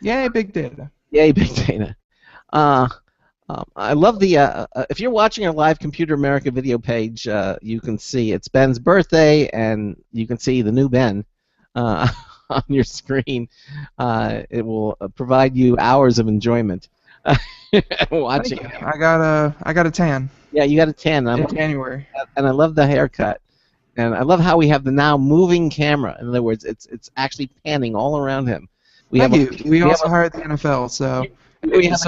Yay, big data. Yay, big data. I love the. If you're watching our live Computer America video page, you can see it's Ben's birthday, and you can see the new Ben on your screen. It will provide you hours of enjoyment watching. I got a tan. Yeah, you got a tan. In January. And I love the haircut. And I love how we have the now moving camera. In other words, it's actually panning all around him. We also hired the NFL, so we have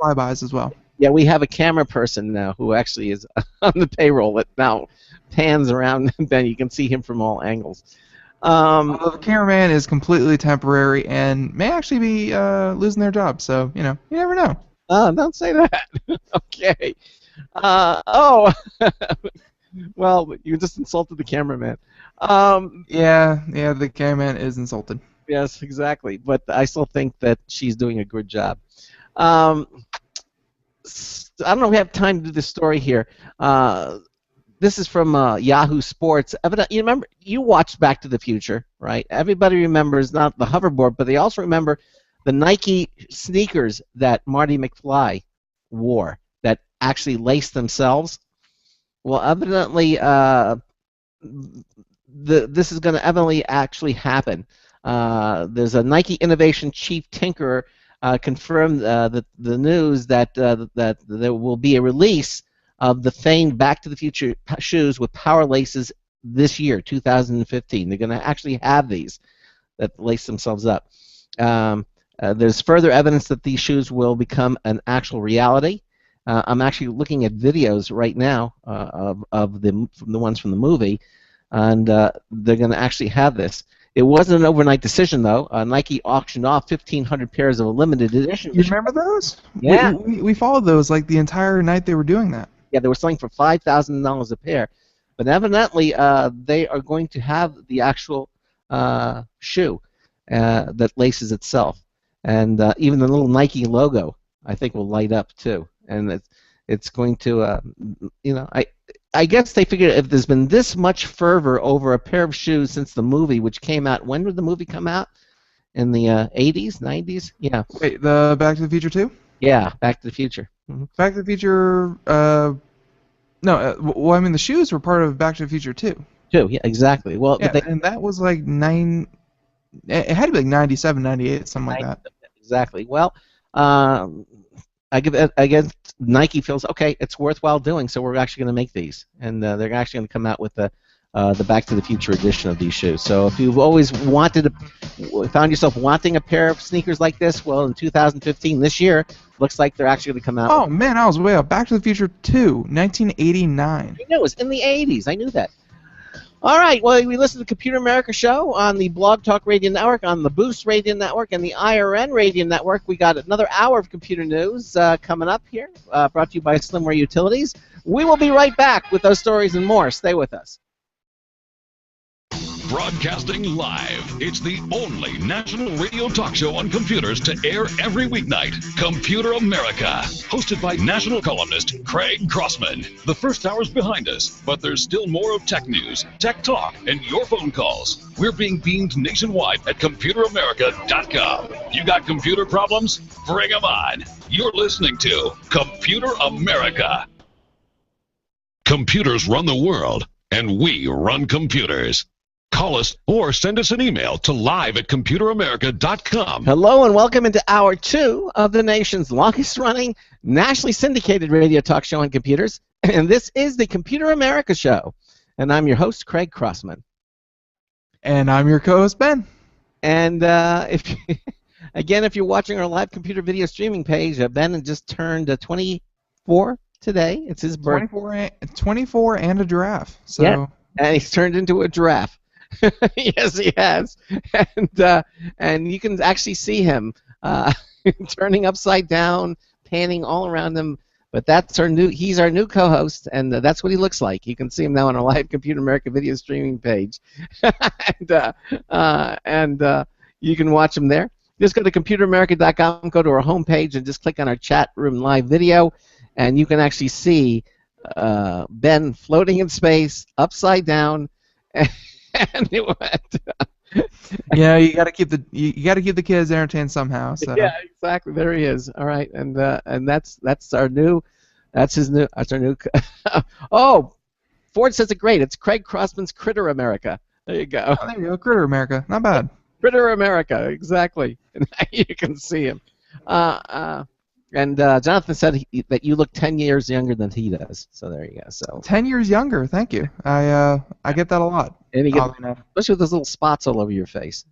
flybys as well. Yeah, we have a camera person now who actually is on the payroll that now pans around. Then you can see him from all angles. The cameraman is completely temporary and may actually be losing their job. So you never know. Don't say that. Okay. Well, you just insulted the cameraman. Yeah, the cameraman is insulted. Yes, exactly. But I still think that she's doing a good job. I don't know if we have time to do this story here. This is from Yahoo Sports. You remember, you watched Back to the Future, right? Everybody remembers not the hoverboard, but they also remember the Nike sneakers that Marty McFly wore that actually laced themselves. Well, evidently, this is going to evidently actually happen. There's a Nike innovation chief tinkerer confirmed the news that there will be a release of the famed Back to the Future shoes with power laces this year, 2015. They're going to actually have these that lace themselves up. There's further evidence that these shoes will become an actual reality. I'm actually looking at videos right now of the ones from the movie, and they're going to actually have this. It wasn't an overnight decision, though. Nike auctioned off 1,500 pairs of a limited edition. You remember those? Yeah. We followed those like the entire night they were doing that. Yeah, they were selling for $5,000 a pair. But evidently, they are going to have the actual shoe that laces itself. And even the little Nike logo, I think, will light up, too. And it's going to, I guess they figured if there's been this much fervor over a pair of shoes since the movie, which came out, when did the movie come out? In the 80s, 90s? Yeah. Wait, the Back to the Future 2? Yeah, Back to the Future. Mm-hmm. Back to the Future, well, I mean, the shoes were part of Back to the Future 2. Yeah, exactly. Well, yeah, and that was like it had to be like 97, 98, something like that. Exactly. Well, I guess Nike feels, okay, it's worthwhile doing, so we're actually going to make these. And they're actually going to come out with the Back to the Future edition of these shoes. So if you've always found yourself wanting a pair of sneakers like this, well, in 2015, this year, looks like they're actually going to come out. Oh, man, I was way up. Back to the Future 2, 1989. I knew it was in the 80s. I knew that. All right, well, we listened to the Computer America Show on the Blog Talk Radio Network, on the Boost Radio Network, and the IRN Radio Network. We got another hour of computer news coming up here, brought to you by Slimware Utilities. We will be right back with those stories and more. Stay with us. Broadcasting live. It's the only national radio talk show on computers to air every weeknight. Computer America. Hosted by national columnist Craig Crossman. The first hour's behind us, but there's still more of tech news, tech talk, and your phone calls. We're being beamed nationwide at ComputerAmerica.com. You got computer problems? Bring them on. You're listening to Computer America. Computers run the world, and we run computers. Call us or send us an email to live@computeramerica.com. Hello and welcome into Hour 2 of the nation's longest-running, nationally syndicated radio talk show on computers. And this is the Computer America Show. And I'm your host, Craig Crossman. And I'm your co-host, Ben. And if you're watching our live computer video streaming page, Ben just turned 24 today. It's his birthday. 24 and a giraffe. So. Yeah, and he's turned into a giraffe. Yes, he has, and you can actually see him turning upside down, panning all around him. But he's our new co-host, and that's what he looks like. You can see him now on our live Computer America video streaming page, and you can watch him there. Just go to ComputerAmerica.com, go to our homepage, and just click on our chat room live video, and you can actually see Ben floating in space, upside down. Yeah, you got to keep the kids entertained somehow. So. Yeah, exactly. There he is. All right, and that's our new. Oh, Ford says it great. It's Craig Crossman's Critter America. There you go. Oh, there you go, Critter America. Not bad. Critter America, exactly. And you can see him. And Jonathan said that you look 10 years younger than he does. So there you go. So 10 years younger. Thank you. I get that a lot. And you get, especially with those little spots all over your face.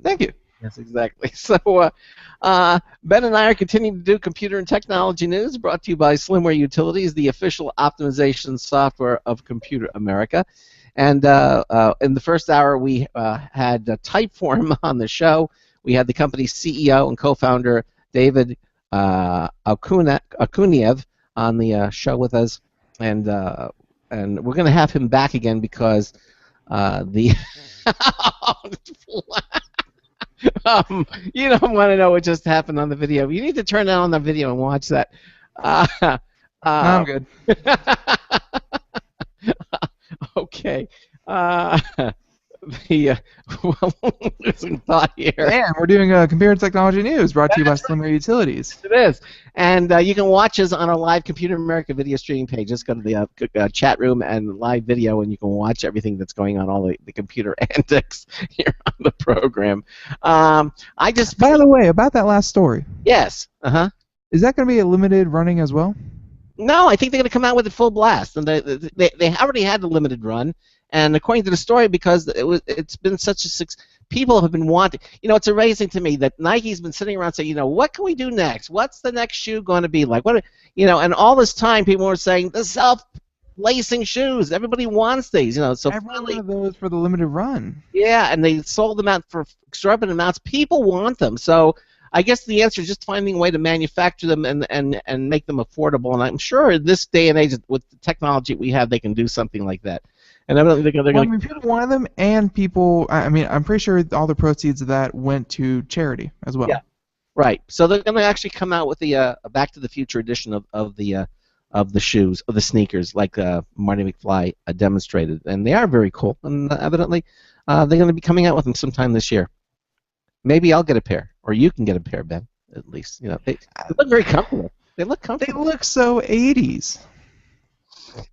Thank you. Yes, exactly. So Ben and I are continuing to do computer and technology news, brought to you by Slimware Utilities, the official optimization software of Computer America. And in the first hour, we had Typeform on the show. We had the company's CEO and co-founder, David Akuniev, on the show with us, and we're going to have him back again because you don't want to know what just happened on the video. You need to turn on the video and watch that. I'm good. Okay. There's some thought here. And we're doing computer and technology news brought to you by Slimware Utilities. It is. And you can watch us on our live Computer America video streaming page. Just go to the chat room and live video, and you can watch everything that's going on, all the computer antics here on the program. By the way, about that last story. Yes. Uh-huh. Is that going to be a limited running as well? No, I think they're going to come out with it full blast, and they already had the limited run. And according to the story, because it's been such a success, people have been wanting. It's amazing to me that Nike's been sitting around saying, what can we do next? What's the next shoe going to be like? And all this time people were saying the self-lacing shoes. Everybody wants these, So Every one finally, of those for the limited run. yeah, and they sold them out for exorbitant amounts. People want them, so I guess the answer is just finding a way to manufacture them and make them affordable. And I'm sure in this day and age, with the technology we have, they can do something like that. And evidently they're Well, I going mean, people wanted them, and people. I mean, I'm pretty sure all the proceeds of that went to charity as well. Yeah. Right. So they're going to actually come out with the a Back to the Future edition of the shoes, of the sneakers, like Marty McFly demonstrated, and they are very cool. And evidently, they're going to be coming out with them sometime this year. Maybe I'll get a pair, or you can get a pair, Ben. At least, they look very comfortable. They look They comfortable. look so 80s.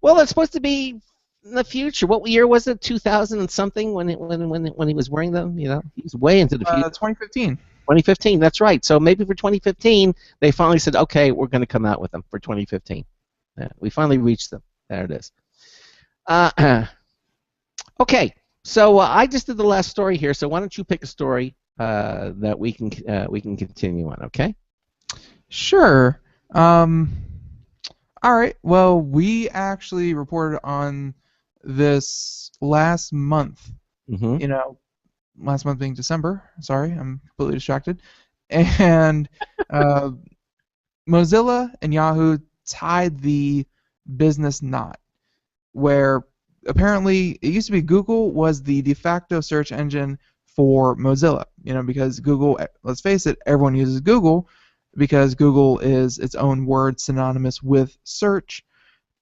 Well, it's supposed to be in the future. What year was it? 2000 and something when he was wearing them. He was way into the future. 2015. 2015. That's right. So maybe for 2015, they finally said, okay, we're going to come out with them for 2015. Yeah, we finally reached them. There it is. Okay. So I just did the last story here. So why don't you pick a story that we can continue on? Okay. Sure. All right. Well, we actually reported on this last month. Mm-hmm. Last month being December. Sorry, I'm completely distracted. And Mozilla and Yahoo tied the business knot, where apparently it used to be Google was the de facto search engine for Mozilla. Because Google, let's face it, everyone uses Google because Google is its own word synonymous with search,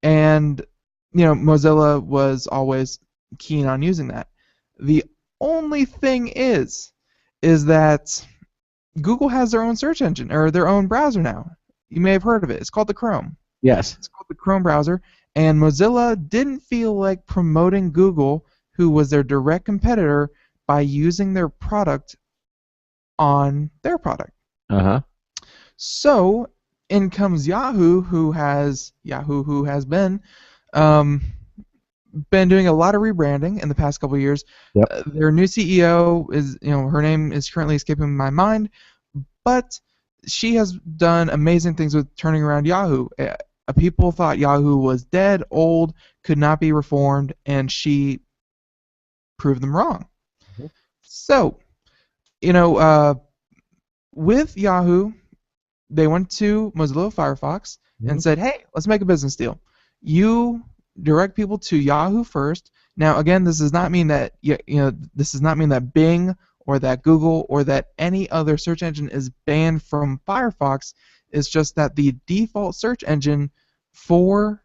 and Mozilla was always keen on using that. The only thing is that Google has their own search engine, or their own browser now. You may have heard of it. It's called the Chrome. Yes. It's called the Chrome browser, and Mozilla didn't feel like promoting Google, who was their direct competitor, by using their product on their product. Uh-huh. So in comes Yahoo, who has been doing a lot of rebranding in the past couple of years. Yep. Their new CEO is, her name is currently escaping my mind, but she has done amazing things with turning around Yahoo. People thought Yahoo was dead, old, could not be reformed, and she proved them wrong. Mm-hmm. So, with Yahoo, they went to Mozilla Firefox and said, hey, let's make a business deal. You direct people to Yahoo first. Now, again, this does not mean that this does not mean that Bing or that Google or that any other search engine is banned from Firefox. It's just that the default search engine for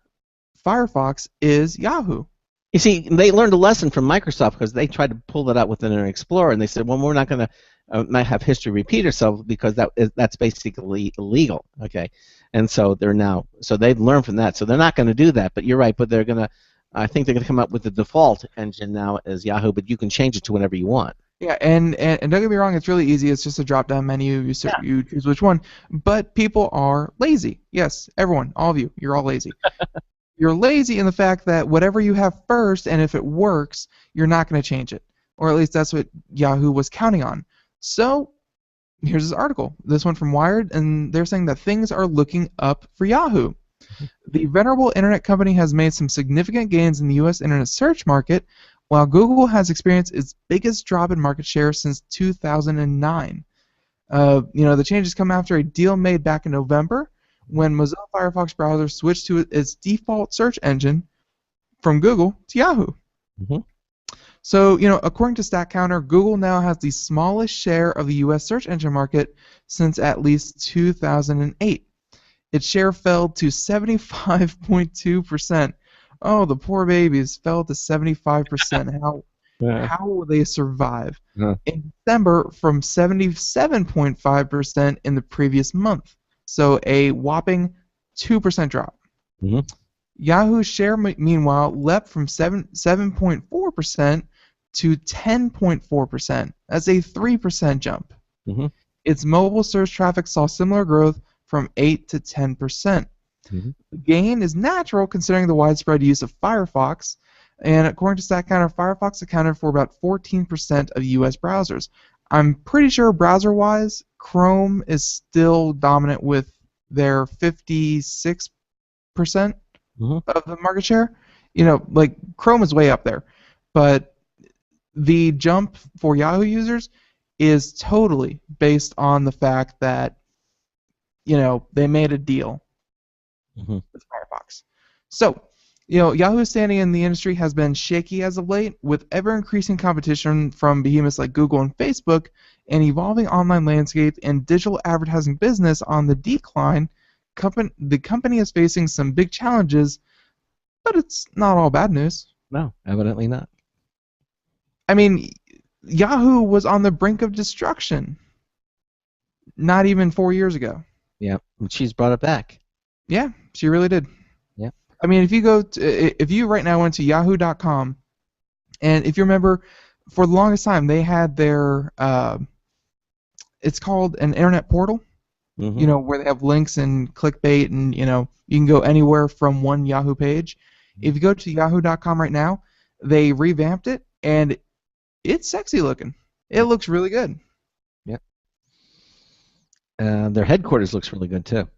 Firefox is Yahoo. You see, they learned a lesson from Microsoft because they tried to pull that out within Internet Explorer, and they said, well, we're not going to not have history repeat itself because that's basically illegal. Okay, and so they've learned from that, so they're not going to do that. But you're right, but I think they're going to come up with the default engine now as Yahoo, but you can change it to whenever you want. Yeah, and don't get me wrong, it's really easy. It's just a drop-down menu. You choose which one. But people are lazy. Yes, everyone, all of you, you're all lazy. You're lazy in the fact that whatever you have first, and if it works, you're not going to change it. Or at least that's what Yahoo was counting on. So, here's this article. This one from Wired, and they're saying that things are looking up for Yahoo. The venerable internet company has made some significant gains in the U.S. internet search market, while Google has experienced its biggest drop in market share since 2009. The changes come after a deal made back in November when Mozilla Firefox browser switched to its default search engine from Google to Yahoo. Mm-hmm. So, according to StatCounter, Google now has the smallest share of the U.S. search engine market since at least 2008. Its share fell to 75.2%. Oh, the poor babies fell to 75%. How will they survive? Yeah. In December, from 77.5% in the previous month. So a whopping 2% drop. Mm-hmm. Yahoo's share, meanwhile, leapt from 7.4% to 10.4%. That's a 3% jump. Mm-hmm. Its mobile search traffic saw similar growth from 8 to 10%. Mhm. The gain is natural considering the widespread use of Firefox, and according to StatCounter, Firefox accounted for about 14% of U.S. browsers. I'm pretty sure browser-wise, Chrome is still dominant with their 56% Mhm. of the market share. You know, like Chrome is way up there, but the jump for Yahoo users is totally based on the fact that they made a deal Mhm. with Firefox. So, Yahoo's standing in the industry has been shaky as of late, with ever-increasing competition from behemoths like Google and Facebook, an evolving online landscape and digital advertising business on the decline. The company is facing some big challenges, but it's not all bad news. No, evidently not. I mean, Yahoo was on the brink of destruction not even 4 years ago. Yeah, and she's brought it back. Yeah, she really did. Yeah. I mean, if you right now went to yahoo.com, and if you remember, for the longest time they had their it's called an internet portal, Mhm. where they have links and clickbait, and you can go anywhere from one Yahoo page. If you go to yahoo.com right now, they revamped it, and it's sexy looking. It looks really good. Yep. Their headquarters looks really good too.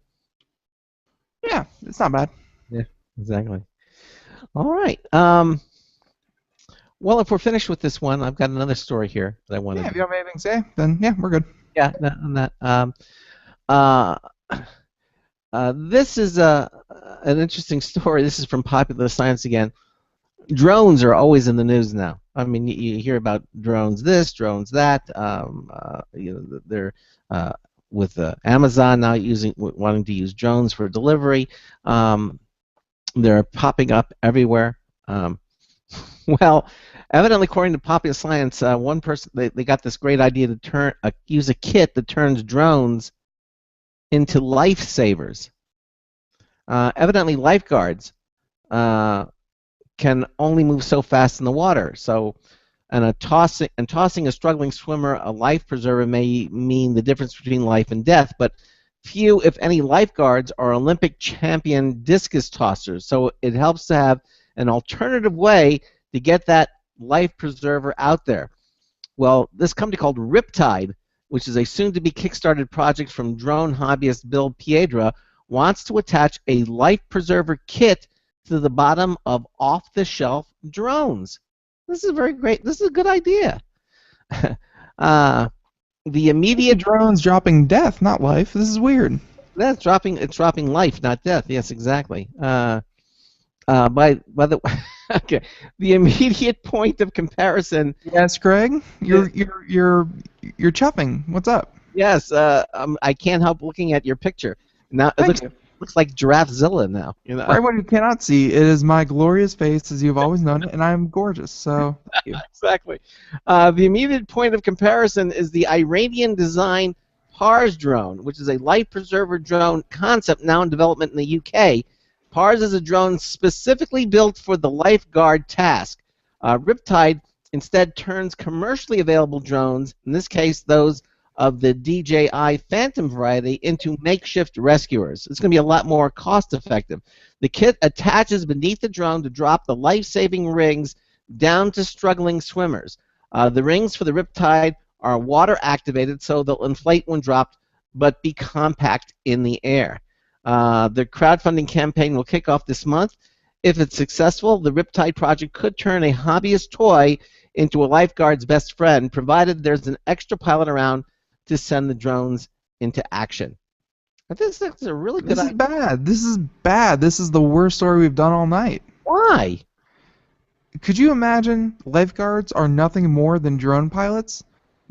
Yeah, it's not bad. Yeah, exactly. All right. Well, if we're finished with this one, I've got another story here that I wanted. Yeah, if you have anything to say, then yeah, we're good. Yeah, on that. This is an interesting story. This is from Popular Science again. Drones are always in the news now. I mean, you hear about drones this, drones that. They're with Amazon now wanting to use drones for delivery. They're popping up everywhere. Well, evidently, according to Popular Science, one person they got this great idea to use a kit that turns drones into lifesavers. Evidently, lifeguards can only move so fast in the water. So, tossing a struggling swimmer a life preserver may mean the difference between life and death, but few, if any, lifeguards are Olympic champion discus tossers. So it helps to have an alternative way to get that life preserver out there. Well, this company called Riptide, which is a soon-to-be kickstarted project from drone hobbyist Bill Piedra, wants to attach a life preserver kit to the bottom of off-the-shelf drones. This is very great. This is a good idea. The immediate drones dropping death, not life. This is weird. That's dropping life, not death. Yes, exactly. By the okay, the immediate point of comparison. Yes, Greg, you're chuffing. What's up? Yes, I can't help looking at your picture. Now it looks like Giraffezilla now. For everyone who cannot see, it is my glorious face as you've always known it, and I'm gorgeous. So thank you. Exactly. The immediate point of comparison is the Iranian-designed PARS drone, which is a life preserver drone concept now in development in the UK. PARS is a drone specifically built for the lifeguard task. Riptide instead turns commercially available drones, in this case those of the DJI Phantom variety, into makeshift rescuers. It's going to be a lot more cost-effective. The kit attaches beneath the drone to drop the life-saving rings down to struggling swimmers. The rings for the Riptide are water-activated, so they'll inflate when dropped, but be compact in the air. The crowdfunding campaign will kick off this month. If it's successful, the Riptide project could turn a hobbyist toy into a lifeguard's best friend, provided there's an extra pilot around to send the drones into action. I think this is a really good idea. This is bad. This is bad. This is the worst story we've done all night. Why? Could you imagine lifeguards are nothing more than drone pilots?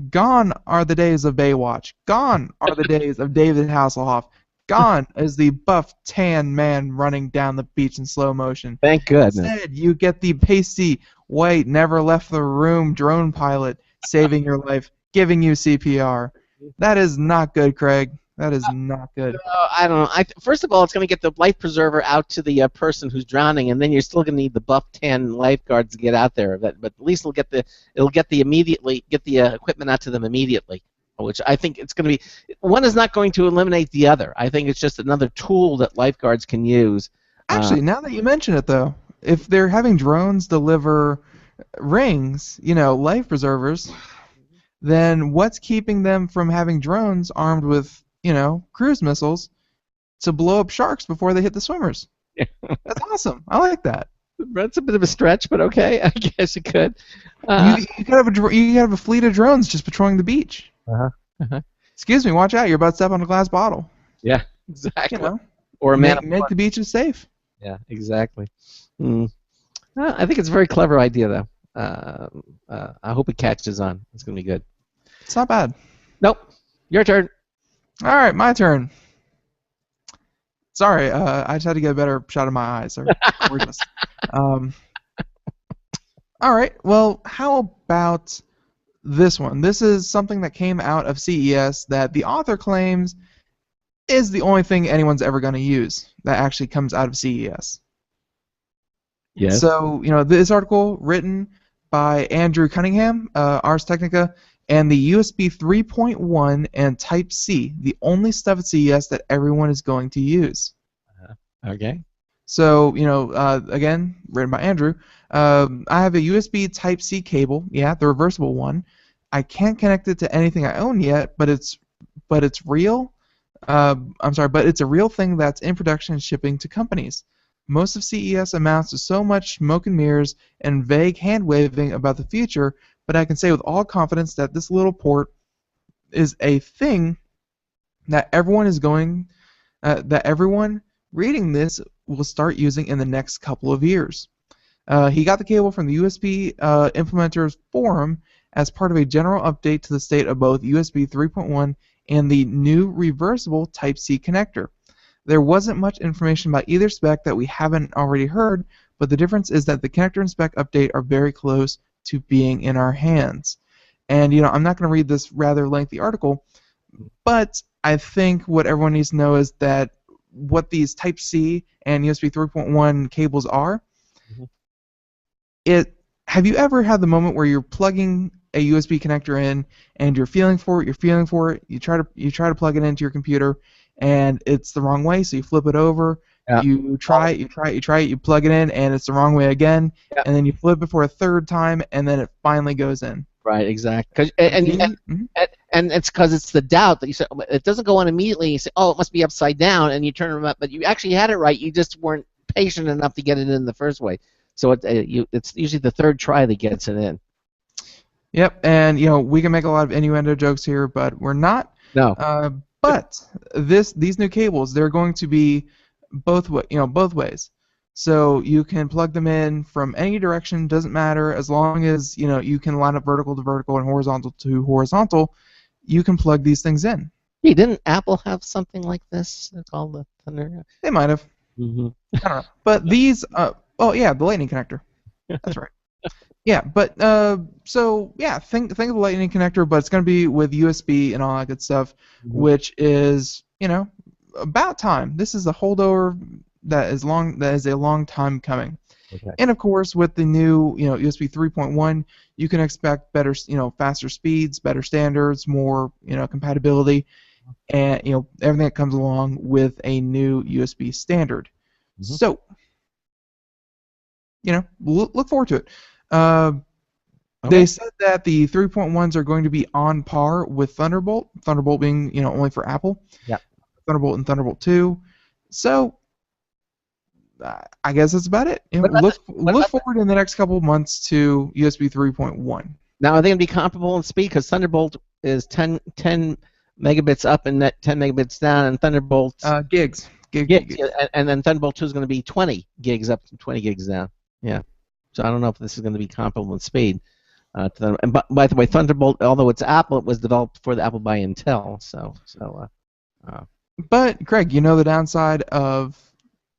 Gone are the days of Baywatch. Gone are the days of David Hasselhoff. Gone is the buff, tan man running down the beach in slow motion. Thank goodness. Instead, you get the pasty, white, never left the room drone pilot saving your life, giving you CPR. That is not good, Craig. That is not good. I don't know. First of all, it's going to get the life preserver out to the person who's drowning, and then you're still going to need the buff tan lifeguards to get out there. But at least it'll get the equipment out to them immediately. which I think it's going to be. One is not going to eliminate the other. I think it's just another tool that lifeguards can use. Actually, now that you mention it, though, if they're having drones deliver rings, life preservers, then what's keeping them from having drones armed with, cruise missiles to blow up sharks before they hit the swimmers? That's awesome. I like that. That's a bit of a stretch, but okay, I guess it could. You could have a fleet of drones just patrolling the beach. Excuse me, watch out! You're about to step on a glass bottle. Yeah, exactly. Or make the beaches safe. Yeah, exactly. I think it's a very clever idea, though. I hope it catches on. It's going to be good. It's not bad. Nope. Your turn. All right, my turn. Sorry, I just had to get a better shot of my eyes. They're gorgeous. All right, well, how about this one? This is something that came out of CES that the author claims is the only thing anyone's ever going to use that actually comes out of CES. Yes. So, this article written by Andrew Cunningham, Ars Technica, and the USB 3.1 and Type-C, the only stuff at CES that everyone is going to use. Okay. So, again, written by Andrew, I have a USB Type-C cable, the reversible one. I can't connect it to anything I own yet, but it's real. But it's a real thing that's in production and shipping to companies. Most of CES amounts to so much smoke and mirrors and vague hand-waving about the future, but I can say with all confidence that this little port is a thing that everyone reading this will start using in the next couple of years. He got the cable from the USB Implementers Forum as part of a general update to the state of both USB 3.1 and the new reversible Type-C connector. There wasn't much information about either spec that we haven't already heard, but the difference is that the connector and spec update are very close to being in our hands. And, I'm not going to read this rather lengthy article, but I think what everyone needs to know is that what these Type-C and USB 3.1 cables are. Have you ever had the moment where you're plugging a USB connector in and you're feeling for it, you try to plug it into your computer and it's the wrong way, so you flip it over, you try it, you plug it in and it's the wrong way again, and then you flip it for a third time and then it finally goes in. Right, exactly. And it's because it's the doubt that you say it doesn't go on immediately. You say, oh, it must be upside down, and you turn it up, but you actually had it right. You just weren't patient enough to get it in the first way. So it's usually the third try that gets it in. Yep, and we can make a lot of innuendo jokes here, but we're not. No. But these new cables, they're going to be both ways. So you can plug them in from any direction, doesn't matter, as long as you can line up vertical to vertical and horizontal to horizontal, you can plug these things in. Hey, didn't Apple have something like this called the Thunder? They might have. I don't know. But these, the Lightning connector. That's right. Yeah, but think of the Lightning connector, but it's going to be with USB and all that good stuff, which is about time. This is a holdover that is a long time coming. Okay. And of course, with the new USB 3.1, you can expect better faster speeds, better standards, more compatibility, and everything that comes along with a new USB standard. So look forward to it. They said that the 3.1s are going to be on par with Thunderbolt. Thunderbolt being only for Apple. Yeah. Thunderbolt and Thunderbolt 2. So I guess that's about it. Look forward in the next couple of months to USB 3.1. Now, are they going to be comparable in speed? Because Thunderbolt is 10 megabits up and 10 megabits down, and Thunderbolt gigs. Yeah, and then Thunderbolt 2 is going to be 20 gigs up and 20 gigs down. Yeah. So I don't know if this is going to be comparable in speed. And by the way, Thunderbolt, although it's Apple, it was developed for the Apple by Intel. But Craig, the downside of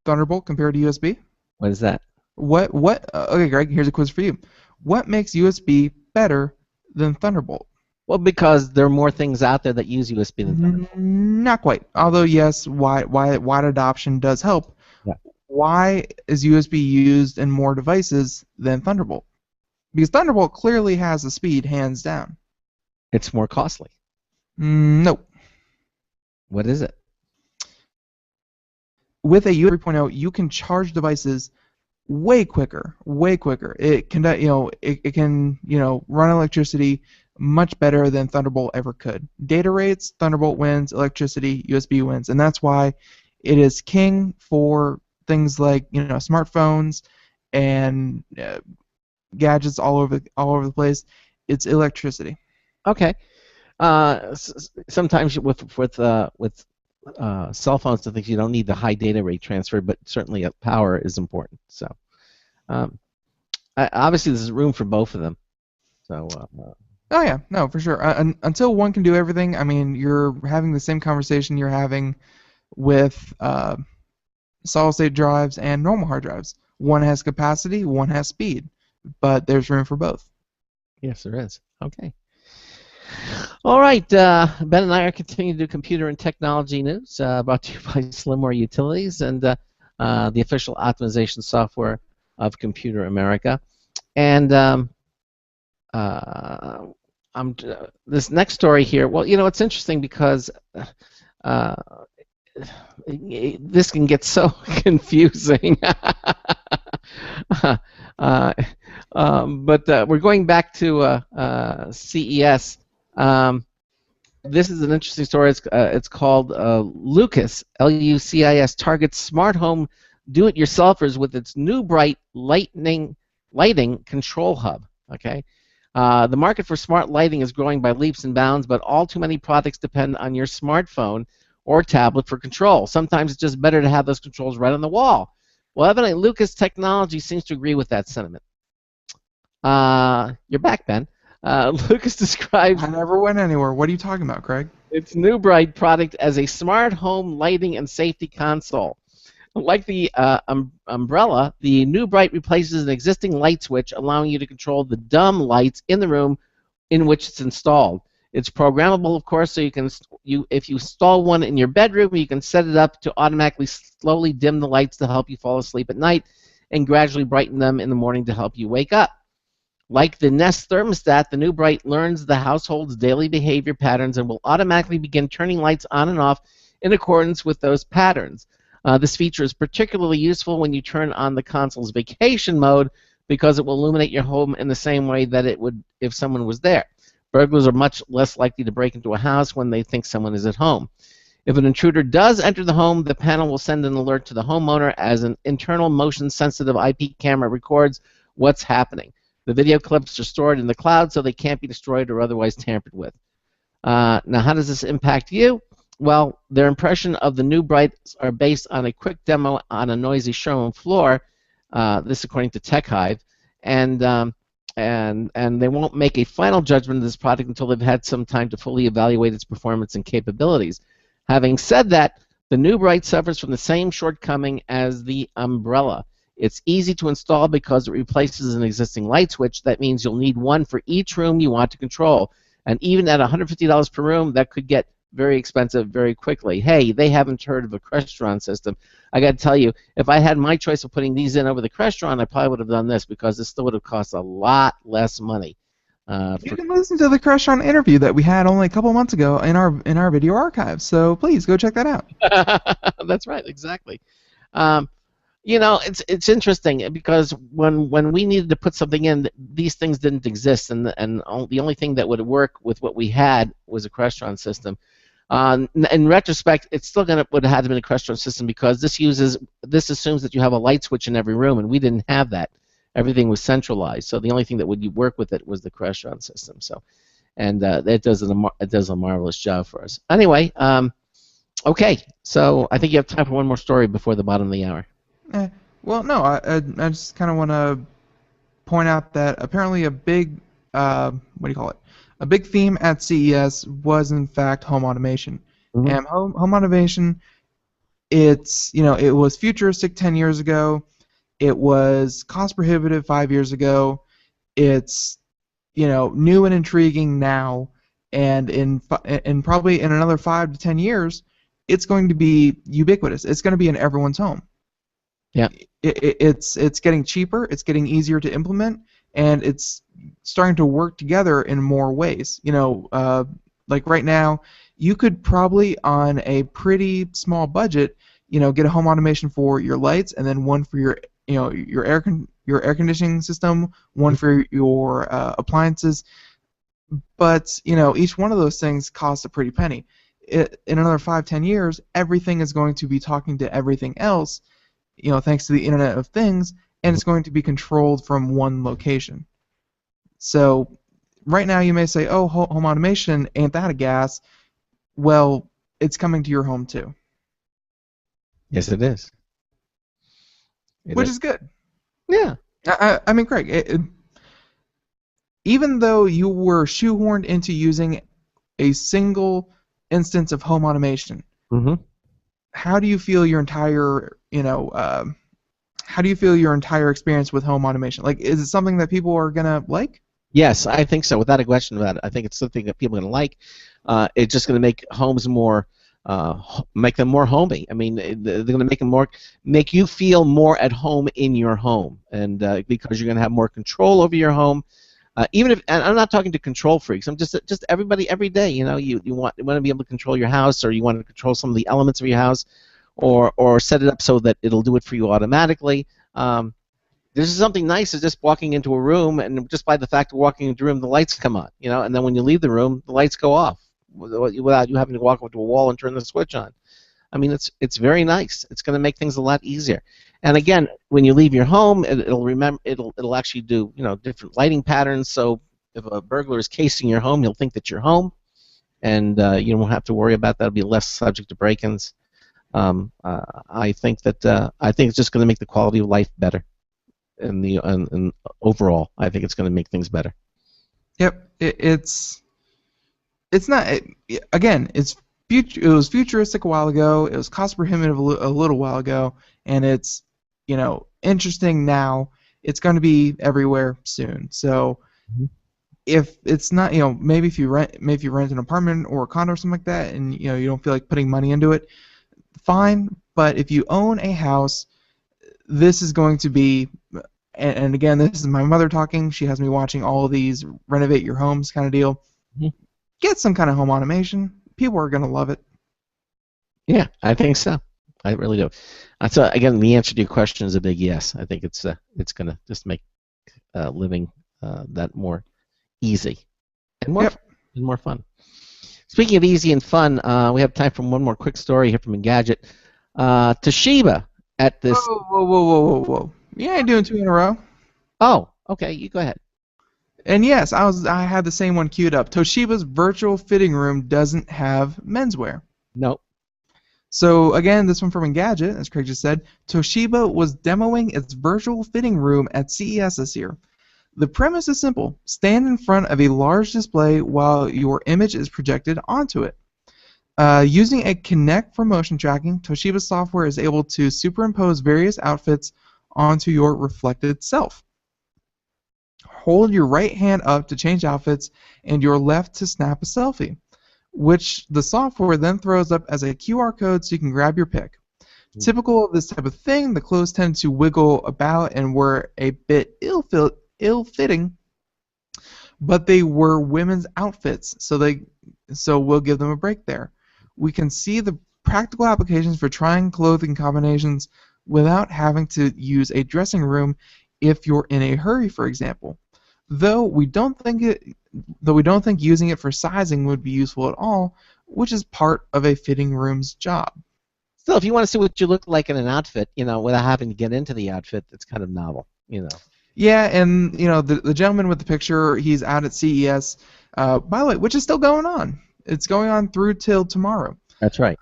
Thunderbolt compared to USB? What is that? Okay, Greg, here's a quiz for you. What makes USB better than Thunderbolt? Well, because there are more things out there that use USB than Thunderbolt. Not quite. Although, yes, wide adoption does help. Yeah. Why is USB used in more devices than Thunderbolt? Because Thunderbolt clearly has the speed hands down. It's more costly. Nope. What is it? With a USB 3.0, you can charge devices way quicker, way quicker. It can, it can, run electricity much better than Thunderbolt ever could. Data rates, Thunderbolt wins. Electricity, USB wins, and that's why it is king for things like, smartphones and gadgets all over the place. It's electricity. Okay. Sometimes with cell phones and things, you don't need the high data rate transfer, but certainly power is important. So, obviously, there's room for both of them. So. Oh yeah, no, for sure. Until one can do everything, I mean, you're having the same conversation you're having with solid-state drives and normal hard drives. One has capacity, one has speed, but there's room for both. Yes, there is. Okay. All right, Ben and I are continuing to do computer and technology news, brought to you by Slimware Utilities and the official optimization software of Computer America. And this next story here, well, it's interesting because this can get so confusing. But we're going back to CES. This is an interesting story. It's called Lucas, L-U-C-I-S, targets smart home do-it-yourselfers with its new bright lighting control hub. Okay, the market for smart lighting is growing by leaps and bounds, but all too many products depend on your smartphone or tablet for control. Sometimes it's just better to have those controls right on the wall. Well, evidently, Lucas Technology seems to agree with that sentiment. You're back, Ben. Lucas describes... I never went anywhere. What are you talking about, Craig? Its new bright product as a smart home lighting and safety console. Like the umbrella, the new bright replaces an existing light switch, allowing you to control the dumb lights in the room in which it's installed. It's programmable, of course, so if you install one in your bedroom, you can set it up to automatically slowly dim the lights to help you fall asleep at night and gradually brighten them in the morning to help you wake up. Like the Nest thermostat, the new Bright learns the household's daily behavior patterns and will automatically begin turning lights on and off in accordance with those patterns. This feature is particularly useful when you turn on the console's vacation mode because it will illuminate your home in the same way that it would if someone was there. Burglars are much less likely to break into a house when they think someone is at home. If an intruder does enter the home, the panel will send an alert to the homeowner as an internal motion-sensitive IP camera records what's happening. The video clips are stored in the cloud so they can't be destroyed or otherwise tampered with. Now, how does this impact you? Well, their impression of the new Brights are based on a quick demo on a noisy showroom floor, this according to TechHive, and they won't make a final judgment of this product until they've had some time to fully evaluate its performance and capabilities. Having said that, the new Bright suffers from the same shortcoming as the umbrella. It's easy to install because it replaces an existing light switch. That means you'll need one for each room you want to control. And even at $150 per room, that could get very expensive very quickly. Hey, they haven't heard of a Crestron system. I got to tell you, if I had my choice of putting these in over the Crestron, I probably would have done this because this still would have cost a lot less money. You can listen to the Crestron interview that we had only a couple months ago in our video archive. So please go check that out. That's right, exactly. It's interesting because when we needed to put something in, these things didn't exist, and the only thing that would work with what we had was a Crestron system. In retrospect, it's still would have had to been a Crestron system because this assumes that you have a light switch in every room, and we didn't have that. Everything was centralized, so the only thing that would work with it was the Crestron system. So, and it does a marvelous job for us. Anyway, okay, so I think you have time for one more story before the bottom of the hour. Well, no, I just kind of want to point out that apparently a big a big theme at CES was in fact home automation. Mm-hmm. And home automation, it was futuristic 10 years ago. It was cost prohibitive 5 years ago. It's new and intriguing now, and in probably in another 5 to 10 years, it's going to be ubiquitous. It's going to be in everyone's home. Yeah. It's getting cheaper, it's getting easier to implement, and it's starting to work together in more ways. like right now, you could probably on a pretty small budget, get a home automation for your lights, and then one for your air conditioning system, one for your appliances. But each one of those things costs a pretty penny. In another 5-10 years, everything is going to be talking to everything else, thanks to the Internet of Things, and it's going to be controlled from one location. So right now you may say, oh, home automation, ain't that a gas? Well, it's coming to your home too. Yes, it is. Which is good. Yeah. I mean, Craig, even though you were shoehorned into using a single instance of home automation, how do you feel your entire, how do you feel your entire experience with home automation? Like, is it something that people are gonna like? Yes, I think so. Without a question about it, I think it's something that people are gonna like. It's just gonna make homes more, make them more homey. I mean, they're gonna make you feel more at home in your home, and because you're gonna have more control over your home. Even if, and I'm not talking to control freaks. I'm just everybody every day. You want to be able to control your house, or you want to control some of the elements of your house, or set it up so that it'll do it for you automatically. This is something nice as just walking into a room, and just by the fact of walking into a room, the lights come on. And then when you leave the room, the lights go off without you having to walk up to a wall and turn the switch on. I mean, it's very nice. It's going to make things a lot easier. And again, when you leave your home, it'll actually do different lighting patterns. So if a burglar is casing your home, he'll think that you're home, and you won't have to worry about that. It'll be less subject to break-ins. I think it's just going to make the quality of life better, and overall, I think it's going to make things better. Yep, it's not. Again, it was futuristic a while ago. It was cost prohibitive a little while ago, and it's interesting now. It's going to be everywhere soon. So if it's not, maybe if you rent an apartment or a condo or something like that, and you don't feel like putting money into it, fine. But if you own a house, this is going to be, and again, this is my mother talking. She has me watching all of these renovate your homes kind of deal. Get some kind of home automation. People are going to love it. Yeah, I think so. I really do. So again, the answer to your question is a big yes. I think it's going to just make living that more easy and more fun. Speaking of easy and fun, we have time for one more quick story here from Engadget. Toshiba at this. Whoa! You ain't doing two in a row. Oh, okay. You go ahead. And yes, I had the same one queued up. Toshiba's virtual fitting room doesn't have menswear. Nope. So again, this one from Engadget, as Craig just said, Toshiba was demoing its virtual fitting room at CES this year. The premise is simple. Stand in front of a large display while your image is projected onto it. Using a Kinect for motion tracking, Toshiba software is able to superimpose various outfits onto your reflected self. Hold your right hand up to change outfits and your left to snap a selfie, which the software then throws up as a QR code so you can grab your pic. Typical of this type of thing, the clothes tend to wiggle about and were a bit ill-fitting, but they were women's outfits, so we'll give them a break there. We can see the practical applications for trying clothing combinations without having to use a dressing room if you're in a hurry, for example. Though we don't think using it for sizing would be useful at all, which is part of a fitting room's job. Still, if you want to see what you look like in an outfit, without having to get into the outfit, it's kind of novel, Yeah, and the gentleman with the picture, he's out at CES. By the way, which is still going on. It's going on through till tomorrow. That's right.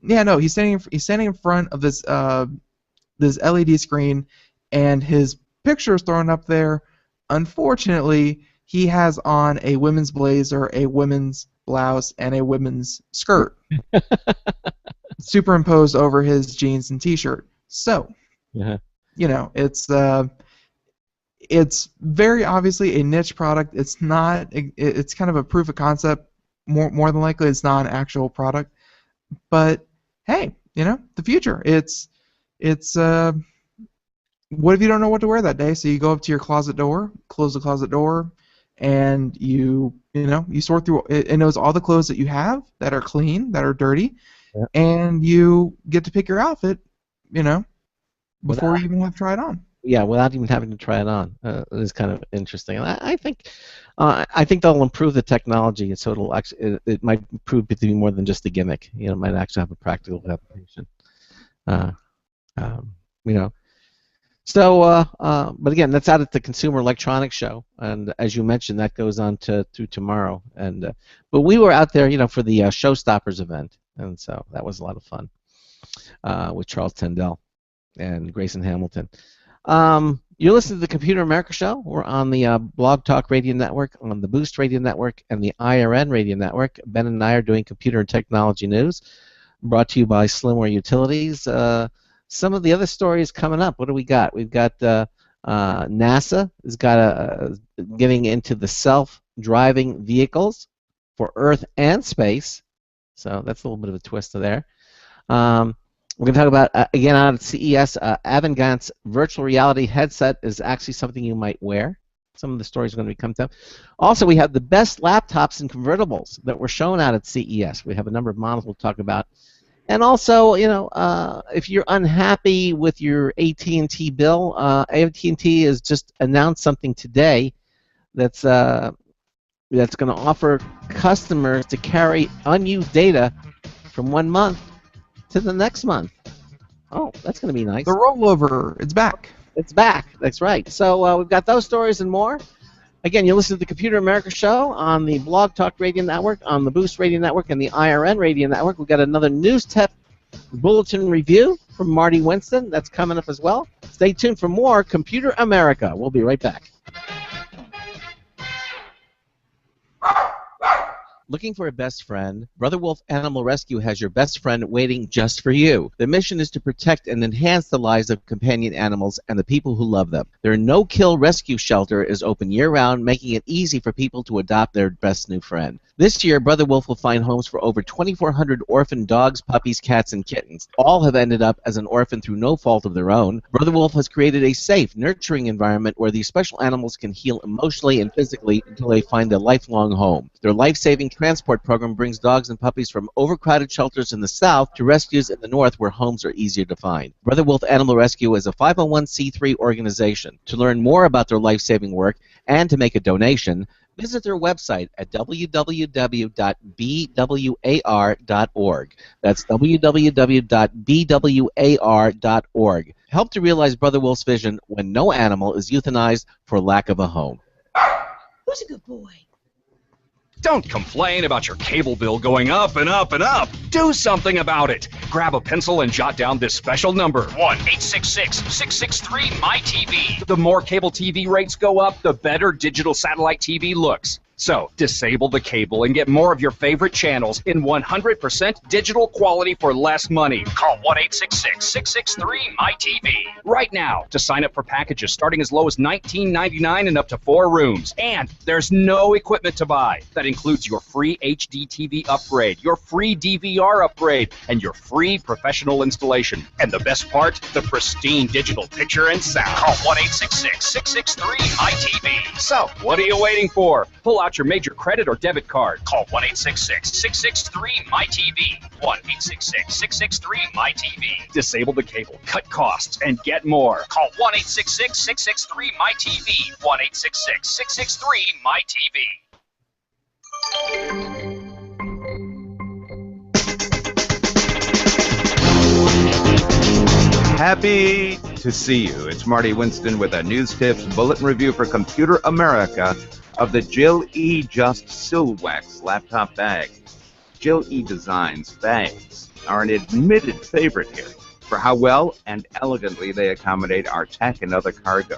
He's standing in front of this LED screen, and his picture is thrown up there. Unfortunately, he has on a women's blazer, a women's blouse, and a women's skirt superimposed over his jeans and T-shirt. So, it's very obviously a niche product. It's not. It's kind of a proof of concept. More than likely, it's not an actual product. But hey, the future. It's what if you don't know what to wear that day? So you go up to your closet door, close the closet door, and you sort through. It knows all the clothes that you have that are clean, that are dirty, Yeah. and you get to pick your outfit, before you even have to try it on. Yeah, without even having to try it on. It is kind of interesting, and I think they'll improve the technology, so it'll actually it might prove to be more than just a gimmick. It might actually have a practical application. Uh, you know. So, but again, that's out at the Consumer Electronics Show, and as you mentioned, that goes on through tomorrow. And but we were out there, for the Showstoppers event, and so that was a lot of fun with Charles Tendell and Grayson Hamilton. You're listening to the Computer America Show. We're on the Blog Talk Radio Network, on the Boost Radio Network, and the IRN Radio Network. Ben and I are doing computer and technology news, brought to you by Slimware Utilities. Some of the other stories coming up. What do we got? We've got NASA has got getting into the self-driving vehicles for Earth and space. So that's a little bit of a twist there. We're going to talk about, again, out at CES, Avangant's virtual reality headset is actually something you might wear. Some of the stories are going to be coming up. Also, we have the best laptops and convertibles that were shown out at CES. We have a number of models we'll talk about. And also, if you're unhappy with your AT&T bill, AT&T has just announced something today that's going to offer customers to carry unused data from 1 month to the next month. Oh, that's going to be nice. The rollover, it's back. It's back. That's right. So we've got those stories and more. Again, you listen to the Computer America Show on the Blog Talk Radio Network, on the Boost Radio Network, and the IRN Radio Network. We've got another News Tip Bulletin review from Marty Winston. That's coming up as well. Stay tuned for more Computer America. We'll be right back. Looking for a best friend? Brother Wolf Animal Rescue has your best friend waiting just for you. The mission is to protect and enhance the lives of companion animals and the people who love them. Their no-kill rescue shelter is open year-round, making it easy for people to adopt their best new friend. This year, Brother Wolf will find homes for over 2,400 orphan dogs, puppies, cats, and kittens. All have ended up as an orphan through no fault of their own. Brother Wolf has created a safe, nurturing environment where these special animals can heal emotionally and physically until they find a lifelong home. Their life-saving transport program brings dogs and puppies from overcrowded shelters in the south to rescues in the north where homes are easier to find. Brother Wolf Animal Rescue is a 501c3 organization. To learn more about their life-saving work and to make a donation, visit their website at www.bwar.org. That's www.bwar.org. Help to realize Brother Wolf's vision when no animal is euthanized for lack of a home. Who's a good boy? Don't complain about your cable bill going up and up and up. Do something about it. Grab a pencil and jot down this special number, 1-866-663-MY-TV. The more cable TV rates go up, the better digital satellite TV looks. So, disable the cable and get more of your favorite channels in 100% digital quality for less money. Call 1-866-663-MY-TV right now to sign up for packages starting as low as $19.99 and up to 4 rooms. And there's no equipment to buy. That includes your free HD TV upgrade, your free DVR upgrade, and your free professional installation. And the best part, the pristine digital picture and sound. Call 1-866-663-MY-TV. So, what are you waiting for? Pull out your major credit or debit card. Call 1-866-663-MY-TV. 1-866-663-MY-TV. Disable the cable, cut costs, and get more. Call 1-866-663-MY-TV. 1-866-663-MY-TV. Happy to see you. It's Marty Winston with a News Tips Bulletin Review for Computer America of the Jill E. Just Silwax laptop bag. Jill E. Designs bags are an admitted favorite here for how well and elegantly they accommodate our tech and other cargo.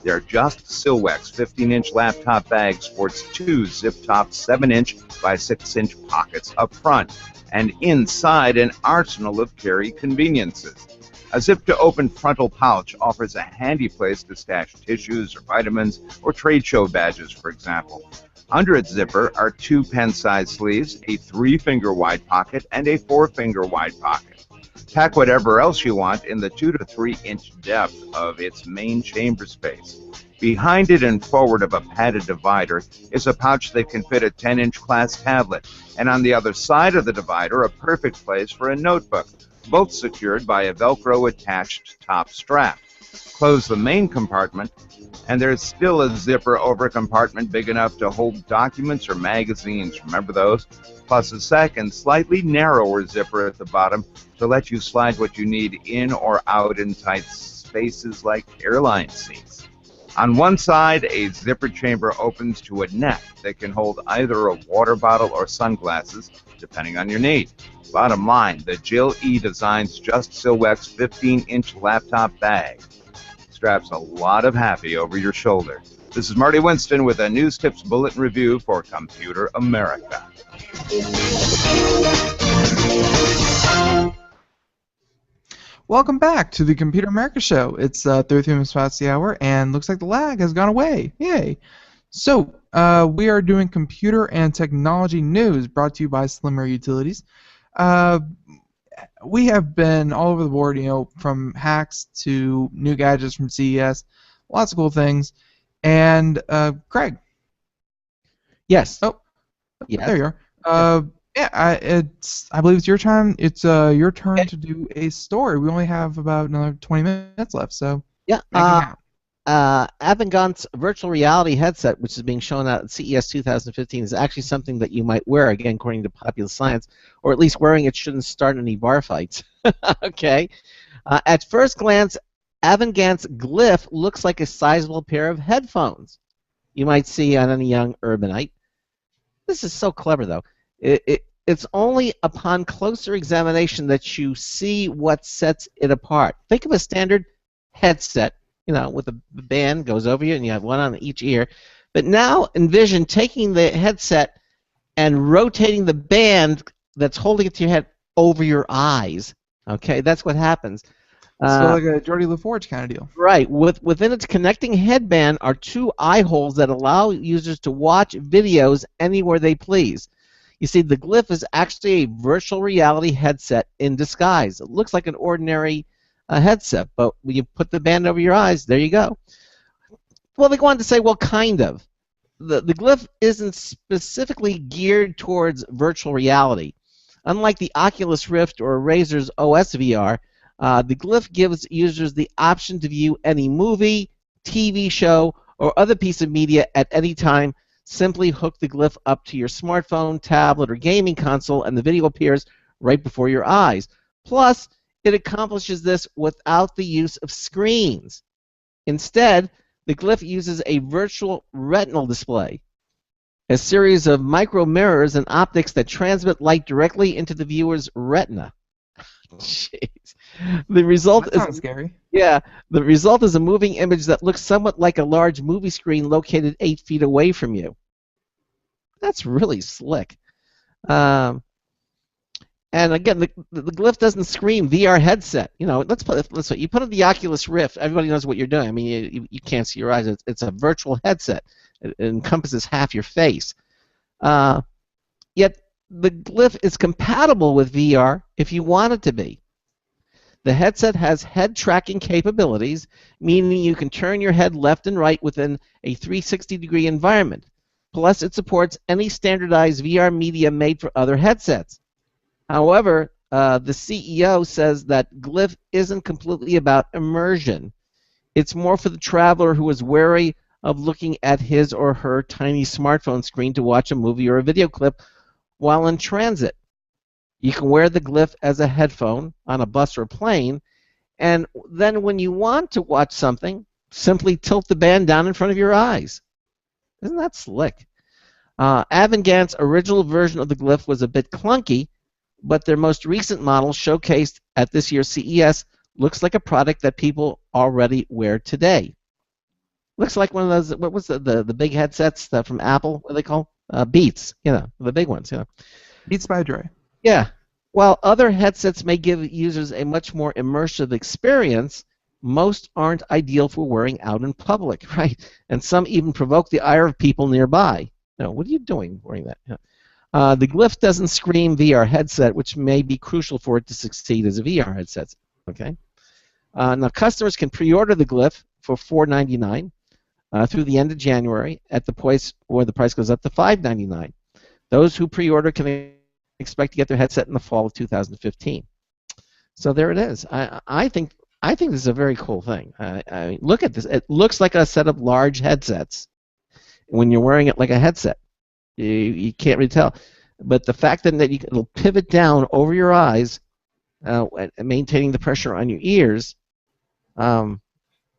Their Just Silwax 15-inch laptop bag sports 2 zip-top 7-inch by 6-inch pockets up front and inside an arsenal of carry conveniences. A zip-to-open frontal pouch offers a handy place to stash tissues or vitamins or trade show badges, for example. Under its zipper are 2 pen-sized sleeves, a 3-finger wide pocket, and a 4-finger wide pocket. Pack whatever else you want in the 2 to 3 inch depth of its main chamber space. Behind it and forward of a padded divider is a pouch that can fit a 10-inch class tablet, and on the other side of the divider, a perfect place for a notebook, both secured by a Velcro attached top strap. Close the main compartment, and there's still a zipper over compartment big enough to hold documents or magazines, remember those? Plus a second, slightly narrower zipper at the bottom to let you slide what you need in or out in tight spaces like airline seats. On one side, a zipper chamber opens to a neck that can hold either a water bottle or sunglasses, depending on your need. Bottom line, the Jill E Designs Just Silhouette's 15-inch laptop bag straps a lot of happy over your shoulder. This is Marty Winston with a News Tips Bulletin Review for Computer America. Welcome back to the Computer America Show. It's 33 minutes past the hour, and looks like the lag has gone away. Yay! So, we are doing computer and technology news brought to you by Slimmer Utilities. We have been all over the board, from hacks to new gadgets from CES, lots of cool things. And, Craig. Yes. Oh, yes. There you are. I believe it's your time. It's your turn to do a story. We only have about another 20 minutes left, so yeah. Avangant's virtual reality headset, which is being shown at CES 2015, is actually something that you might wear, again, according to Popular Science, or at least wearing it shouldn't start any bar fights. Okay. At first glance, Avangant's Glyph looks like a sizable pair of headphones you might see on any young urbanite. This is so clever, though. It's only upon closer examination that you see what sets it apart. Think of a standard headset, with a band goes over you and you have one on each ear. But now envision taking the headset and rotating the band that's holding it to your head over your eyes. Okay, that's what happens. So like a Geordie LaForge kind of deal. Right. Within its connecting headband are two eye holes that allow users to watch videos anywhere they please. You see, the Glyph is actually a virtual reality headset in disguise. It looks like an ordinary headset, but when you put the band over your eyes, there you go. Well, they go on to say, well, kind of. The Glyph isn't specifically geared towards virtual reality. Unlike the Oculus Rift or Razer's OS VR, the Glyph gives users the option to view any movie, TV show, or other piece of media at any time. Simply hook the Glyph up to your smartphone, tablet, or gaming console, and the video appears right before your eyes. Plus, it accomplishes this without the use of screens. Instead, the Glyph uses a virtual retinal display, a series of micro mirrors and optics that transmit light directly into the viewer's retina. Jeez. The result sounds scary. Yeah, the result is a moving image that looks somewhat like a large movie screen located 8 feet away from you. That's really slick. And again, the Glyph doesn't scream VR headset. Let's say you put on the Oculus Rift. Everybody knows what you're doing. I mean, you can't see your eyes. It's a virtual headset. It encompasses half your face. Yet the Glyph is compatible with VR if you want it to be. The headset has head tracking capabilities, meaning you can turn your head left and right within a 360-degree environment. Plus, it supports any standardized VR media made for other headsets. However, the CEO says that Glyph isn't completely about immersion. It's more for the traveler who is wary of looking at his or her tiny smartphone screen to watch a movie or a video clip while in transit. You can wear the Glyph as a headphone on a bus or plane, and then when you want to watch something, simply tilt the band down in front of your eyes. Isn't that slick? Avangant's original version of the Glyph was a bit clunky, but their most recent model, showcased at this year's CES, looks like a product that people already wear today. Looks like one of those, what was the big headsets from Apple, what are they called? Beats, the big ones. Beats by Dre. Yeah. While other headsets may give users a much more immersive experience, most aren't ideal for wearing out in public, right? And some even provoke the ire of people nearby. What are you doing wearing that? The Glyph doesn't scream VR headset, which may be crucial for it to succeed as a VR headset. Okay. Now customers can pre-order the Glyph for $4.99. through the end of January at the price where the price goes up to $599. Those who pre-order can expect to get their headset in the fall of 2015. So there it is. I think this is a very cool thing. I mean, look at this. It looks like a set of large headsets when you're wearing it like a headset. You can't really tell. But the fact that it'll pivot down over your eyes, maintaining the pressure on your ears, and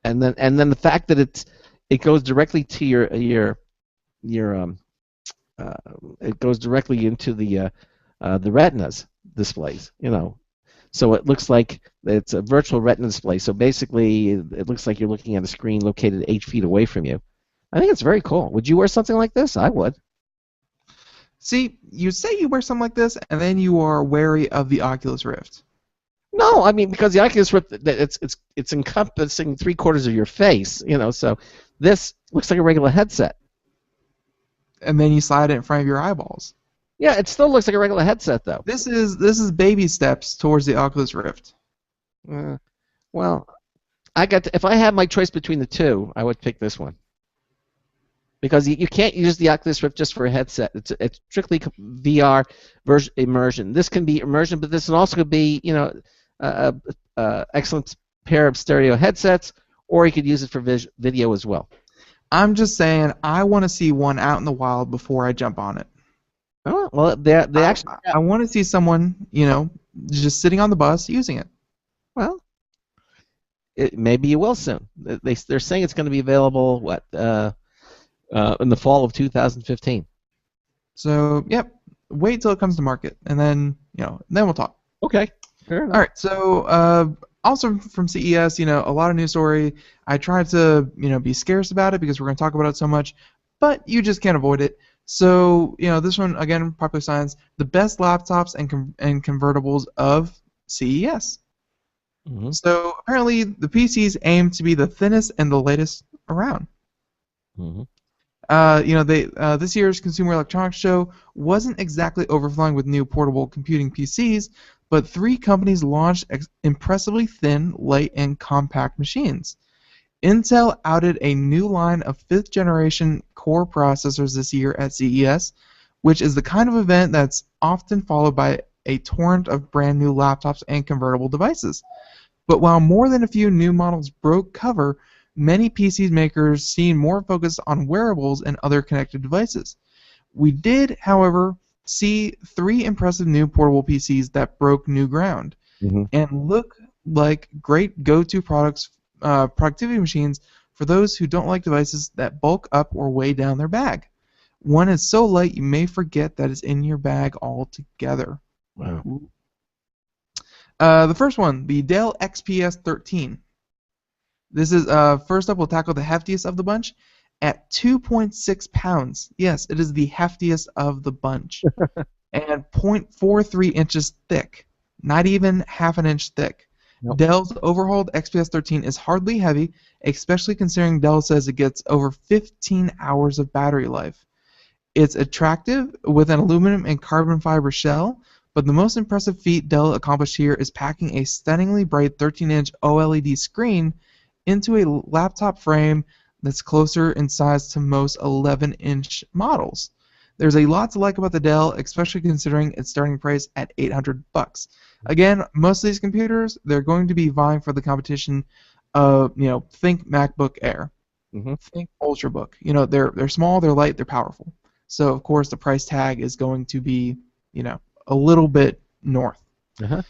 then the fact that it goes directly to your it goes directly into the retinas displays. So it looks like it's a virtual retina display. So basically, it looks like you're looking at a screen located 8 feet away from you. I think it's very cool. Would you wear something like this? I would. See, you say you wear something like this, and then you are wary of the Oculus Rift. No, I mean, because the Oculus Rift, it's encompassing 3/4 of your face. So this looks like a regular headset. And then you slide it in front of your eyeballs. Yeah, it still looks like a regular headset, though. This is baby steps towards the Oculus Rift. Well, if I had my choice between the two, I would pick this one. Because you can't use the Oculus Rift just for a headset. It's strictly VR immersion. This can be immersion, but this can also be, excellent pair of stereo headsets, or you could use it for video as well. I'm just saying, I want to see one out in the wild before I jump on it. Oh, well, they actually. I want to see someone, just sitting on the bus using it. Well, maybe you will soon. They're saying it's going to be available in the fall of 2015. So, yep. Wait till it comes to market, and then then we'll talk. Okay. Fair enough. All right. So, also from CES, a lot of news story. I tried to, be scarce about it because we're going to talk about it so much, but you just can't avoid it. So, this one again, Popular Science, the best laptops and convertibles of CES. Mm-hmm. So apparently, the PCs aim to be the thinnest and the latest around. Mm-hmm. This year's Consumer Electronics Show wasn't exactly overflowing with new portable computing PCs, but 3 companies launched impressively thin, light, and compact machines. Intel outed a new line of 5th-generation Core processors this year at CES, which is the kind of event that's often followed by a torrent of brand new laptops and convertible devices. But while more than a few new models broke cover, many PC makers seem more focused on wearables and other connected devices. We did, however, see 3 impressive new portable PCs that broke new ground and look like great go-to productivity machines for those who don't like devices that bulk up or weigh down their bag. One is so light you may forget that it's in your bag altogether. Wow. The first one, the Dell XPS 13. This is first up. We'll tackle the heftiest of the bunch at 2.6 pounds. Yes, it is the heftiest of the bunch, and 0.43 inches thick. Not even half an inch thick. Nope. Dell's overhauled XPS 13 is hardly heavy, especially considering Dell says it gets over 15 hours of battery life. It's attractive with an aluminum and carbon fiber shell, but the most impressive feat Dell accomplished here is packing a stunningly bright 13-inch OLED screen into a laptop frame that's closer in size to most 11-inch models. There's a lot to like about the Dell, especially considering its starting price at $800. Again, most of these computers, they're going to be vying for the competition of, think MacBook Air, think Ultrabook. They're small, they're light, they're powerful. So of course the price tag is going to be, a little bit north. The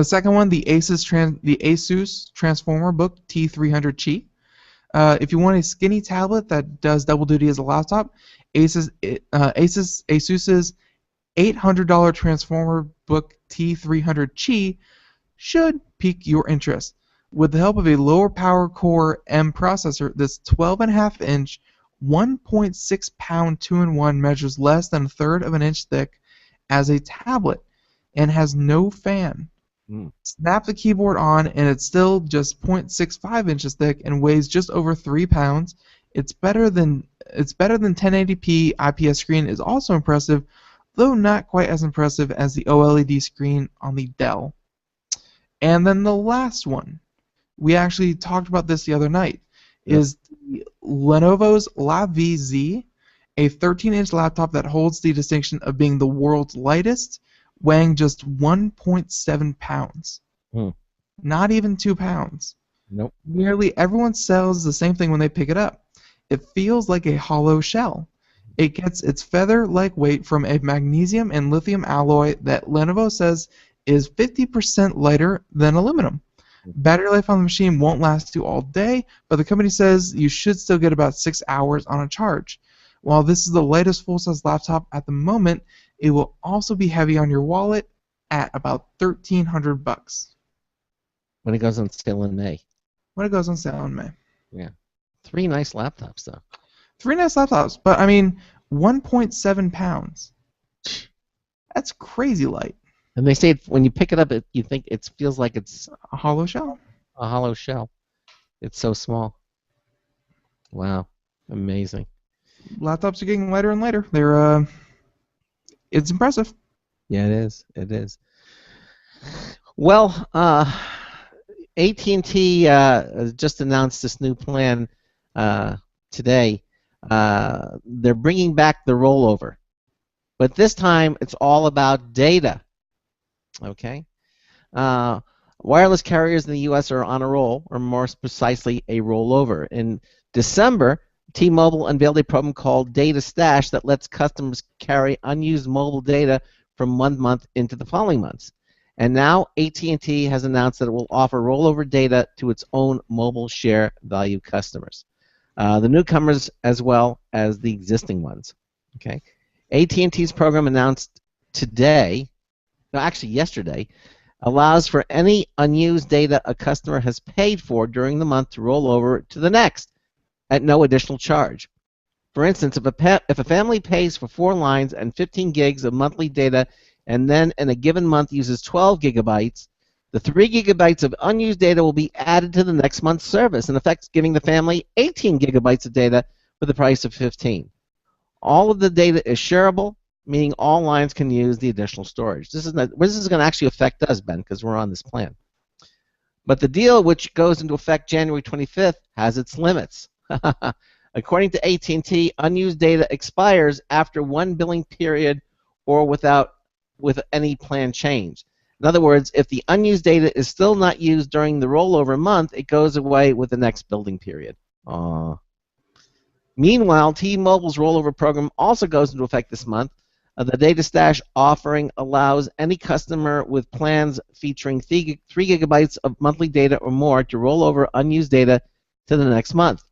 second one, the Asus Transformer Book T300 Chi. If you want a skinny tablet that does double duty as a laptop, Asus's $800 Transformer Book T300 Chi should pique your interest. With the help of a lower power Core M processor, this 12.5-inch, 1.6 pound 2-in-1 measures less than a third of an inch thick as a tablet and has no fan. Snap the keyboard on and it's still just 0.65 inches thick and weighs just over 3 pounds. It's better than 1080p IPS screen is also impressive, though not quite as impressive as the OLED screen on the Dell. And then the last one. We actually talked about this the other night. is the Lenovo's Lav Z, a 13-inch laptop that holds the distinction of being the world's lightest, weighing just 1.7 pounds. Hmm. Not even 2 pounds. Nope. Nearly everyone sells the same thing when they pick it up. It feels like a hollow shell. It gets its feather-like weight from a magnesium and lithium alloy that Lenovo says is 50% lighter than aluminum. Battery life on the machine won't last you all day, but the company says you should still get about 6 hours on a charge. While this is the lightest full-size laptop at the moment, it will also be heavy on your wallet at about $1,300 When it goes on sale in May. when it goes on sale in May. Yeah. 3 nice laptops, though. 3 nice laptops, but I mean, 1.7 pounds. That's crazy light. And they say when you pick it up, you think it feels like it's A hollow shell. a hollow shell. It's so small. Wow. Amazing. Laptops are getting lighter and lighter. They're it's impressive. Yeah, it is. It is. Well, AT&T just announced this new plan today. They're bringing back the rollover, but this time it's all about data. Okay. Wireless carriers in the U.S. are on a roll, or more precisely, a rollover. In December, T-Mobile unveiled a program called Data Stash that lets customers carry unused mobile data from one month into the following months. And now AT&T has announced that it will offer rollover data to its own mobile share value customers, the newcomers as well as the existing ones. Okay, AT&T's program announced today, no, actually yesterday, allows for any unused data a customer has paid for during the month to roll over to the next at no additional charge. For instance, if a family pays for 4 lines and 15 gigs of monthly data and then in a given month uses 12 gigabytes, the 3 gigabytes of unused data will be added to the next month's service, in effect giving the family 18 gigabytes of data for the price of 15. All of the data is shareable, meaning all lines can use the additional storage. This is going to actually affect us, Ben, because we're on this plan. But the deal, which goes into effect January 25th, has its limits. According to AT&T, unused data expires after 1 billing period or with any plan change. In other words, if the unused data is still not used during the rollover month, it goes away with the next billing period. Meanwhile, T-Mobile's rollover program also goes into effect this month. The Data Stash offering allows any customer with plans featuring 3 gigabytes of monthly data or more to roll over unused data to the next month.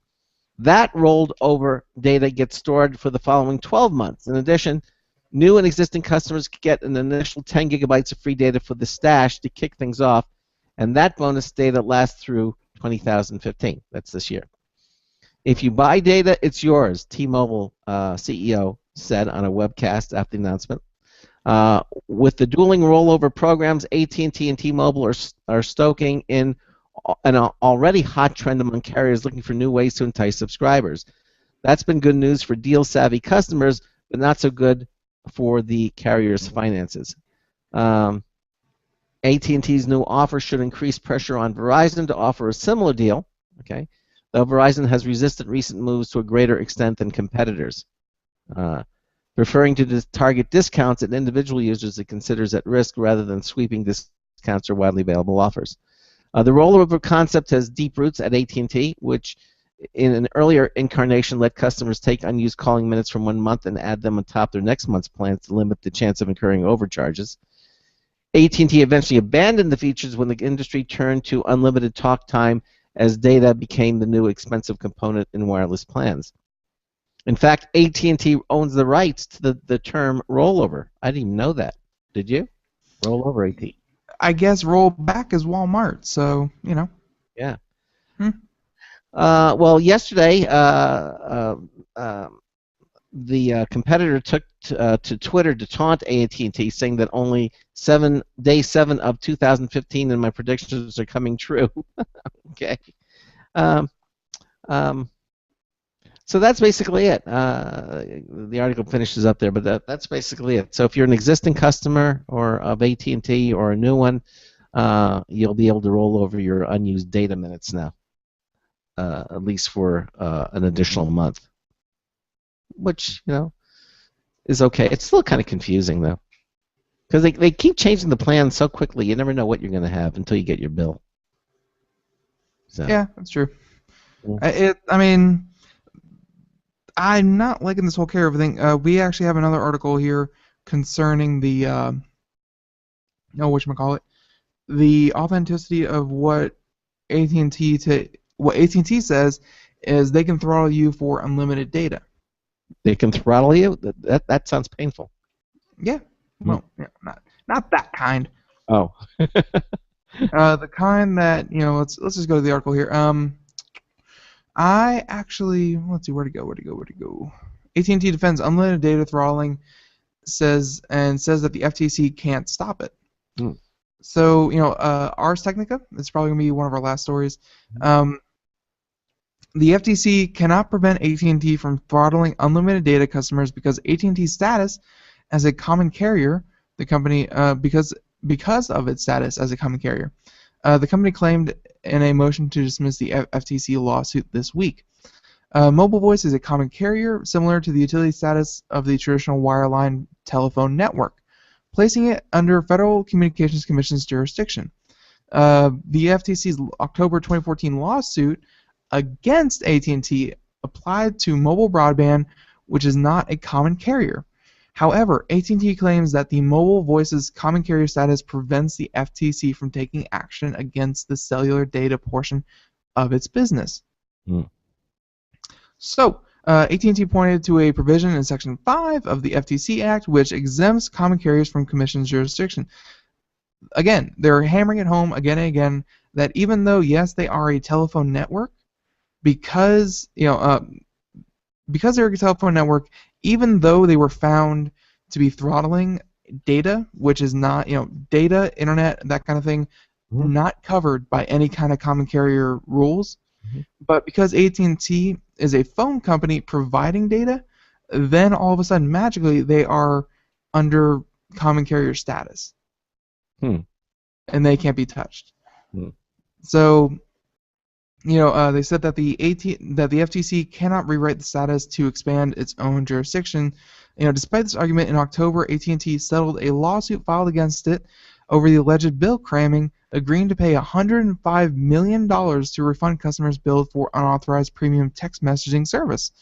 That rolled over data gets stored for the following 12 months. In addition, new and existing customers get an initial 10 gigabytes of free data for the stash to kick things off, and that bonus data lasts through 2015. That's this year. If you buy data, it's yours, T-Mobile CEO said on a webcast after the announcement. With the dueling rollover programs, AT&T and T-Mobile are stoking in an already hot trend among carriers looking for new ways to entice subscribers. That's been good news for deal-savvy customers, but not so good for the carrier's finances. AT&T's new offer should increase pressure on Verizon to offer a similar deal, okay, though Verizon has resisted recent moves to a greater extent than competitors. Preferring to target discounts at individual users it considers at risk rather than sweeping discounts or widely available offers. The rollover concept has deep roots at AT&T, which in an earlier incarnation let customers take unused calling minutes from 1 month and add them on top of their next month's plans to limit the chance of incurring overcharges. AT&T eventually abandoned the features when the industry turned to unlimited talk time as data became the new expensive component in wireless plans. In fact, AT&T owns the rights to the term rollover. I didn't even know that. Did you? Rollover AT. I guess roll back is Walmart, so, you know. Yeah. Well, yesterday, the competitor took to Twitter to taunt AT&T, saying that only day 7 of 2015 and my predictions are coming true. Okay. So that's basically it. The article finishes up there, but that's basically it. So if you're an existing customer or of AT&T or a new one, you'll be able to roll over your unused data minutes now. at least for an additional month, which is okay. It's still kind of confusing though, because they keep changing the plan so quickly. You never know what you're going to have until you get your bill. So. Yeah, that's true. Yeah. I mean, I'm not liking this whole carrier thing. We actually have another article here concerning the whatchamacallit, the authenticity of what AT&T says is they can throttle you for unlimited data. They can throttle you? That sounds painful. Yeah. Well, yeah, not that kind. Oh. The kind that let's just go to the article here. I actually let's see where to go. AT&T defends unlimited data throttling, says that the FTC can't stop it. So Ars Technica. It's probably gonna be one of our last stories. The FTC cannot prevent AT&T from throttling unlimited data customers because AT&T's status as a common carrier. The company because of its status as a common carrier. The company claimed in a motion to dismiss the FTC lawsuit this week. Mobile voice is a common carrier, similar to the utility status of the traditional wireline telephone network, placing it under Federal Communications Commission's jurisdiction. The FTC's October 2014 lawsuit against AT&T applied to mobile broadband, which is not a common carrier. However, AT&T claims that the mobile voice's common carrier status prevents the FTC from taking action against the cellular data portion of its business. So, AT&T pointed to a provision in Section 5 of the FTC Act which exempts common carriers from Commission's jurisdiction. Again, they're hammering it home again and again that even though, yes, they are a telephone network, because they're a telephone network, even though they were found to be throttling data, which is not, data, internet, that kind of thing, not covered by any kind of common carrier rules. But because AT&T is a phone company providing data, then all of a sudden, magically, they are under common carrier status. And they can't be touched. So, they said that the FTC cannot rewrite the status to expand its own jurisdiction. Despite this argument, in October, AT&T settled a lawsuit filed against it over the alleged bill cramming, agreeing to pay $105 million to refund customers billed for unauthorized premium text messaging service.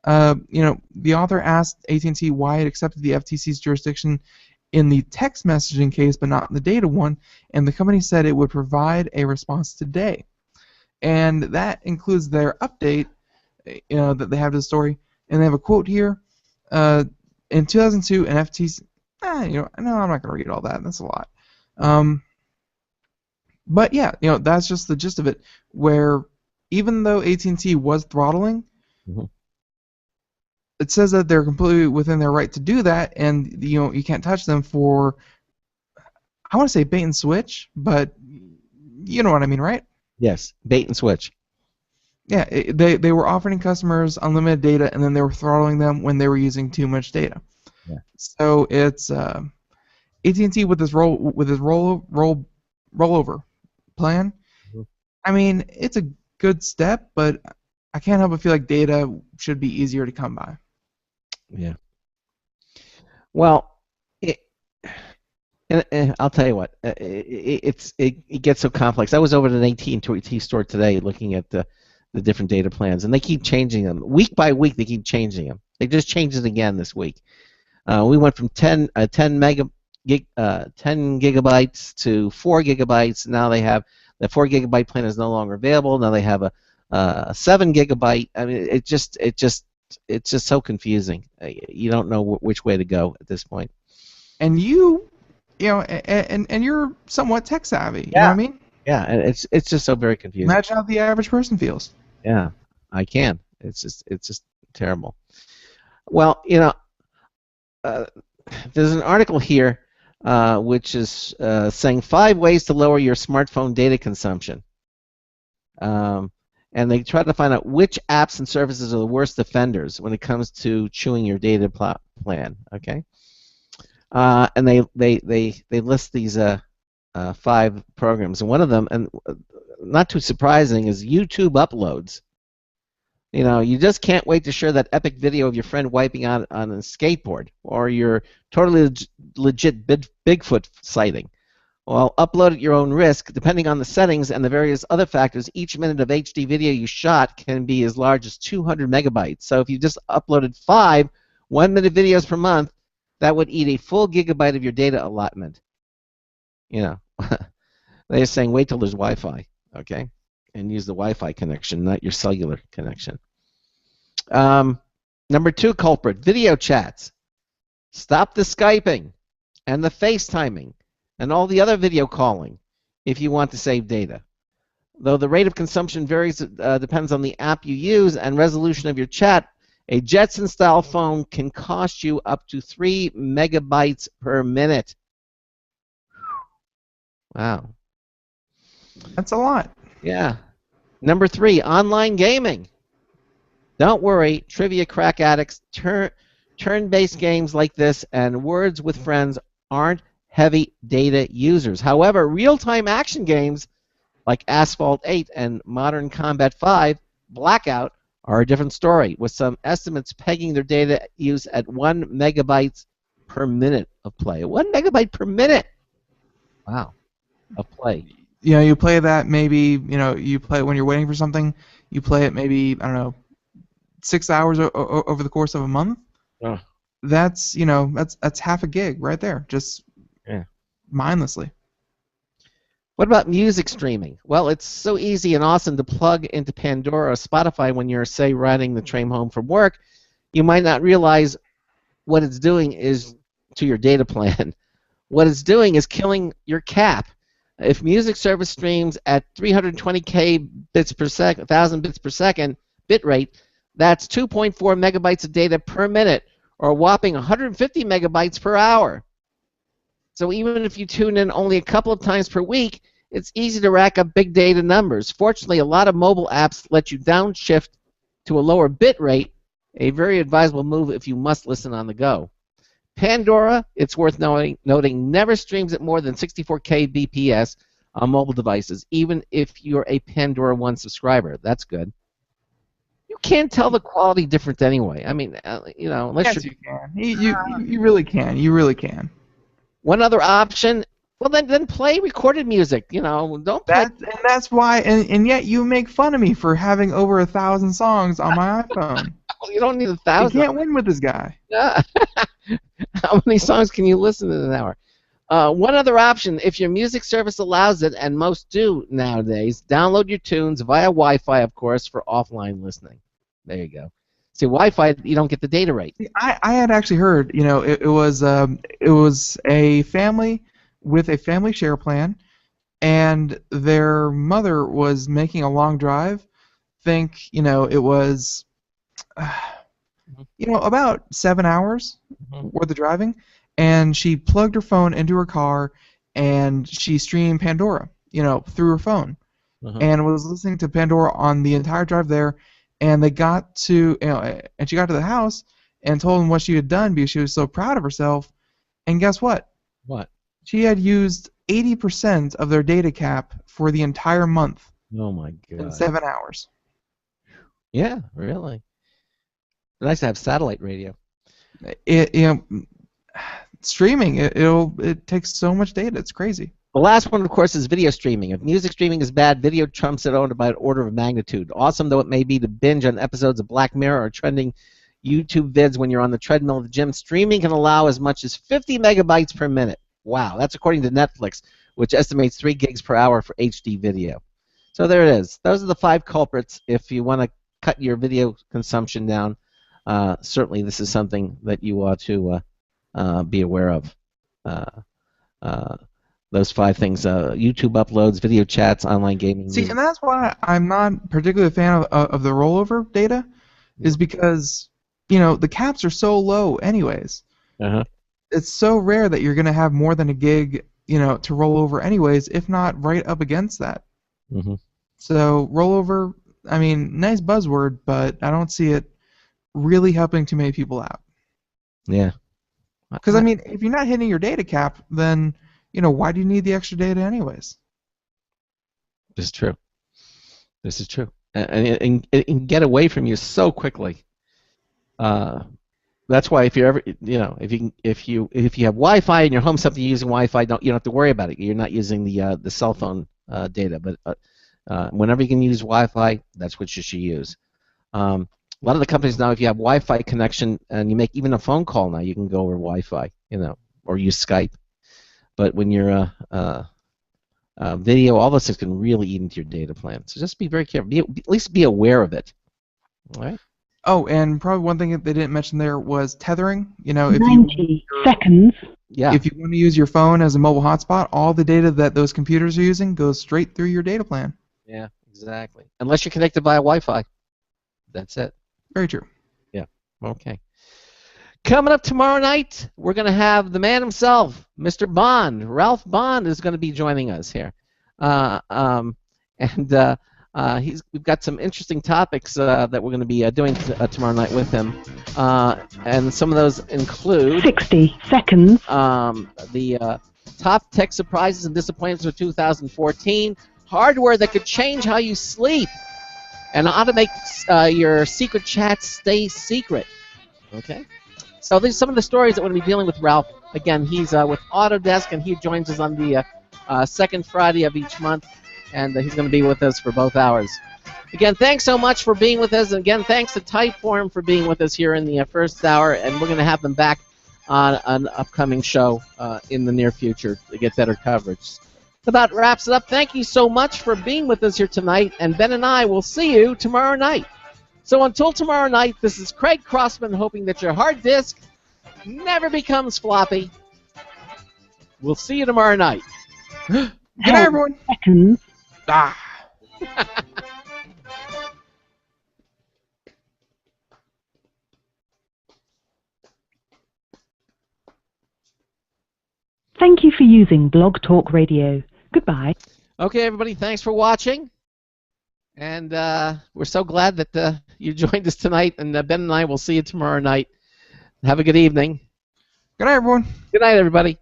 The author asked AT&T why it accepted the FTC's jurisdiction in the text messaging case but not in the data one, and the company said it would provide a response today. And that includes their update, that they have to the story, and they have a quote here. In 2002, an FTC. No, I'm not going to read all that. That's a lot. But yeah, that's just the gist of it. Where even though AT&T was throttling, it says that they're completely within their right to do that, and you can't touch them for. I want to say bait and switch, but you know what I mean, right? Yes, bait and switch. Yeah, they were offering customers unlimited data, and then they were throttling them when they were using too much data. Yeah. So it's AT&T with this rollover plan. I mean, it's a good step, but I can't help but feel like data should be easier to come by. Yeah. Well, and I'll tell you what, it gets so complex. I was over at an AT&T store today looking at the different data plans, and they keep changing them. Week by week, they keep changing them. They just changed it again this week. We went from 10 gigabytes to 4 gigabytes. Now they have the 4 gigabyte plan is no longer available. Now they have a 7 gigabyte. I mean, it's just so confusing. You don't know which way to go at this point. And and you're somewhat tech savvy. You know what I mean? Yeah, and it's just so very confusing. Imagine how the average person feels. Yeah, I can. It's just terrible. Well, there's an article here which is saying 5 ways to lower your smartphone data consumption. And they try to find out which apps and services are the worst offenders when it comes to chewing your data plan. Okay. And they list these 5 programs, and one of them, and not too surprising, is YouTube uploads. You know, you just can't wait to share that epic video of your friend wiping out on a skateboard, or your totally legit Bigfoot sighting. Well, upload at your own risk. Depending on the settings and the various other factors, each minute of HD video you shot can be as large as 200 megabytes. So if you just uploaded 5 one-minute videos per month, that would eat a full gigabyte of your data allotment. You know, they're saying wait till there's Wi-Fi, okay? And use the Wi-Fi connection, not your cellular connection. Number 2 culprit, video chats. Stop the Skyping and the FaceTiming and all the other video calling if you want to save data. Though the rate of consumption varies, depends on the app you use and resolution of your chat, a Jetson-style phone can cost you up to 3 megabytes per minute. Wow. That's a lot. Yeah. Number 3, online gaming. Don't worry, trivia crack addicts, turn-based games like this and Words with Friends aren't heavy data users. However, real-time action games like Asphalt 8 and Modern Combat 5, Blackout, are a different story, with some estimates pegging their data use at 1 megabyte per minute of play. 1 megabyte per minute! Wow. Of play. You know, you play that maybe, you know, you play it when you're waiting for something, you play it maybe, I don't know, 6 hours over the course of a month. That's, you know, that's half a gig right there, just mindlessly. What about music streaming? Well, it's so easy and awesome to plug into Pandora or Spotify when you're, say, riding the train home from work. You might not realize what it's doing is to your data plan. What it's doing is killing your cap. If music service streams at 320k bits per second, 1,000 bits per second bit rate, that's 2.4 megabytes of data per minute, or a whopping 150 megabytes per hour. So even if you tune in only a couple of times per week, it's easy to rack up big data numbers. Fortunately, a lot of mobile apps let you downshift to a lower bit rate, a very advisable move if you must listen on the go. Pandora, it's worth noting, never streams at more than 64k bps on mobile devices, even if you're a Pandora 1 subscriber. That's good. You can't tell the quality difference anyway. I mean, you know, unless you can. You really can. You really can. One other option, well, then play recorded music. You know, don't play. And that's why, and yet you make fun of me for having over 1,000 songs on my iPhone. You don't need 1,000. You can't win with this guy. Yeah. How many songs can you listen in an hour? One other option, if your music service allows it, and most do nowadays, download your tunes via Wi-Fi, of course, for offline listening. There you go. See, Wi-Fi, you don't get the data rate. I had actually heard, you know, it was a family with a family share plan, and their mother was making a long drive. Think, you know, it was, you know, about 7 hours worth of driving, and she plugged her phone into her car, and she streamed Pandora, you know, through her phone, and was listening to Pandora on the entire drive there. And they got to, you know, and she got to the house and told them what she had done because she was so proud of herself. And guess what? What? She had used 80% of their data cap for the entire month. Oh my God! In 7 hours. Yeah, really. Nice to have satellite radio. You know, streaming it takes so much data. It's crazy. The last one, of course, is video streaming. If music streaming is bad, video trumps it out by an order of magnitude. Awesome though it may be to binge on episodes of Black Mirror or trending YouTube vids when you're on the treadmill at the gym, streaming can allow as much as 50 megabytes per minute. Wow, that's according to Netflix, which estimates 3 gigs per hour for HD video. So there it is. Those are the 5 culprits. If you want to cut your video consumption down, certainly this is something that you ought to be aware of. Those 5 things, YouTube uploads, video chats, online gaming. See, and that's why I'm not particularly a fan of the rollover data, is because, you know, the caps are so low anyways. It's so rare that you're going to have more than a gig, you know, to roll over anyways, if not right up against that. So rollover, I mean, nice buzzword, but I don't see it really helping too many people out. Yeah. Because, I mean, if you're not hitting your data cap, then, why do you need the extra data anyways? This is true. This is true. And it can get away from you so quickly. That's why if you're ever, if you have Wi-Fi in your home, something you're using Wi-Fi, you don't have to worry about it. You're not using the cell phone data, but whenever you can use Wi-Fi, that's what you should use. A lot of the companies now, if you have Wi-Fi connection and you make even a phone call now, you can go over Wi-Fi, or use Skype. But when you're video, all those things can really eat into your data plan. So just be very careful. At least be aware of it. All right. Oh, and probably one thing that they didn't mention there was tethering. If 90 seconds. Yeah. If you want to use your phone as a mobile hotspot, all the data that those computers are using goes straight through your data plan. Yeah, exactly. Unless you're connected via Wi-Fi. That's it. Very true. Yeah. Okay. Coming up tomorrow night, we're going to have the man himself, Mr. Bond. Ralph Bond is going to be joining us here. We've got some interesting topics that we're going to be doing tomorrow night with him. And some of those include 60 seconds. The top tech surprises and disappointments of 2014, hardware that could change how you sleep, and how to make your secret chats stay secret. Okay? So these are some of the stories that we're going to be dealing with Ralph. Again, he's with Autodesk, and he joins us on the second Friday of each month, and he's going to be with us for both hours. Again, thanks so much for being with us, and again, thanks to Typeform for being with us here in the first hour, and we're going to have them back on an upcoming show in the near future to get better coverage. That about wraps it up. Thank you so much for being with us here tonight, and Ben and I will see you tomorrow night. So until tomorrow night, this is Craig Crossman hoping that your hard disk never becomes floppy. We'll see you tomorrow night. Good night, everyone. Seconds. Thank you for using Blog Talk Radio. Goodbye. Okay, everybody, thanks for watching. And we're so glad that you joined us tonight. And Ben and I will see you tomorrow night. Have a good evening. Good night, everyone. Good night, everybody.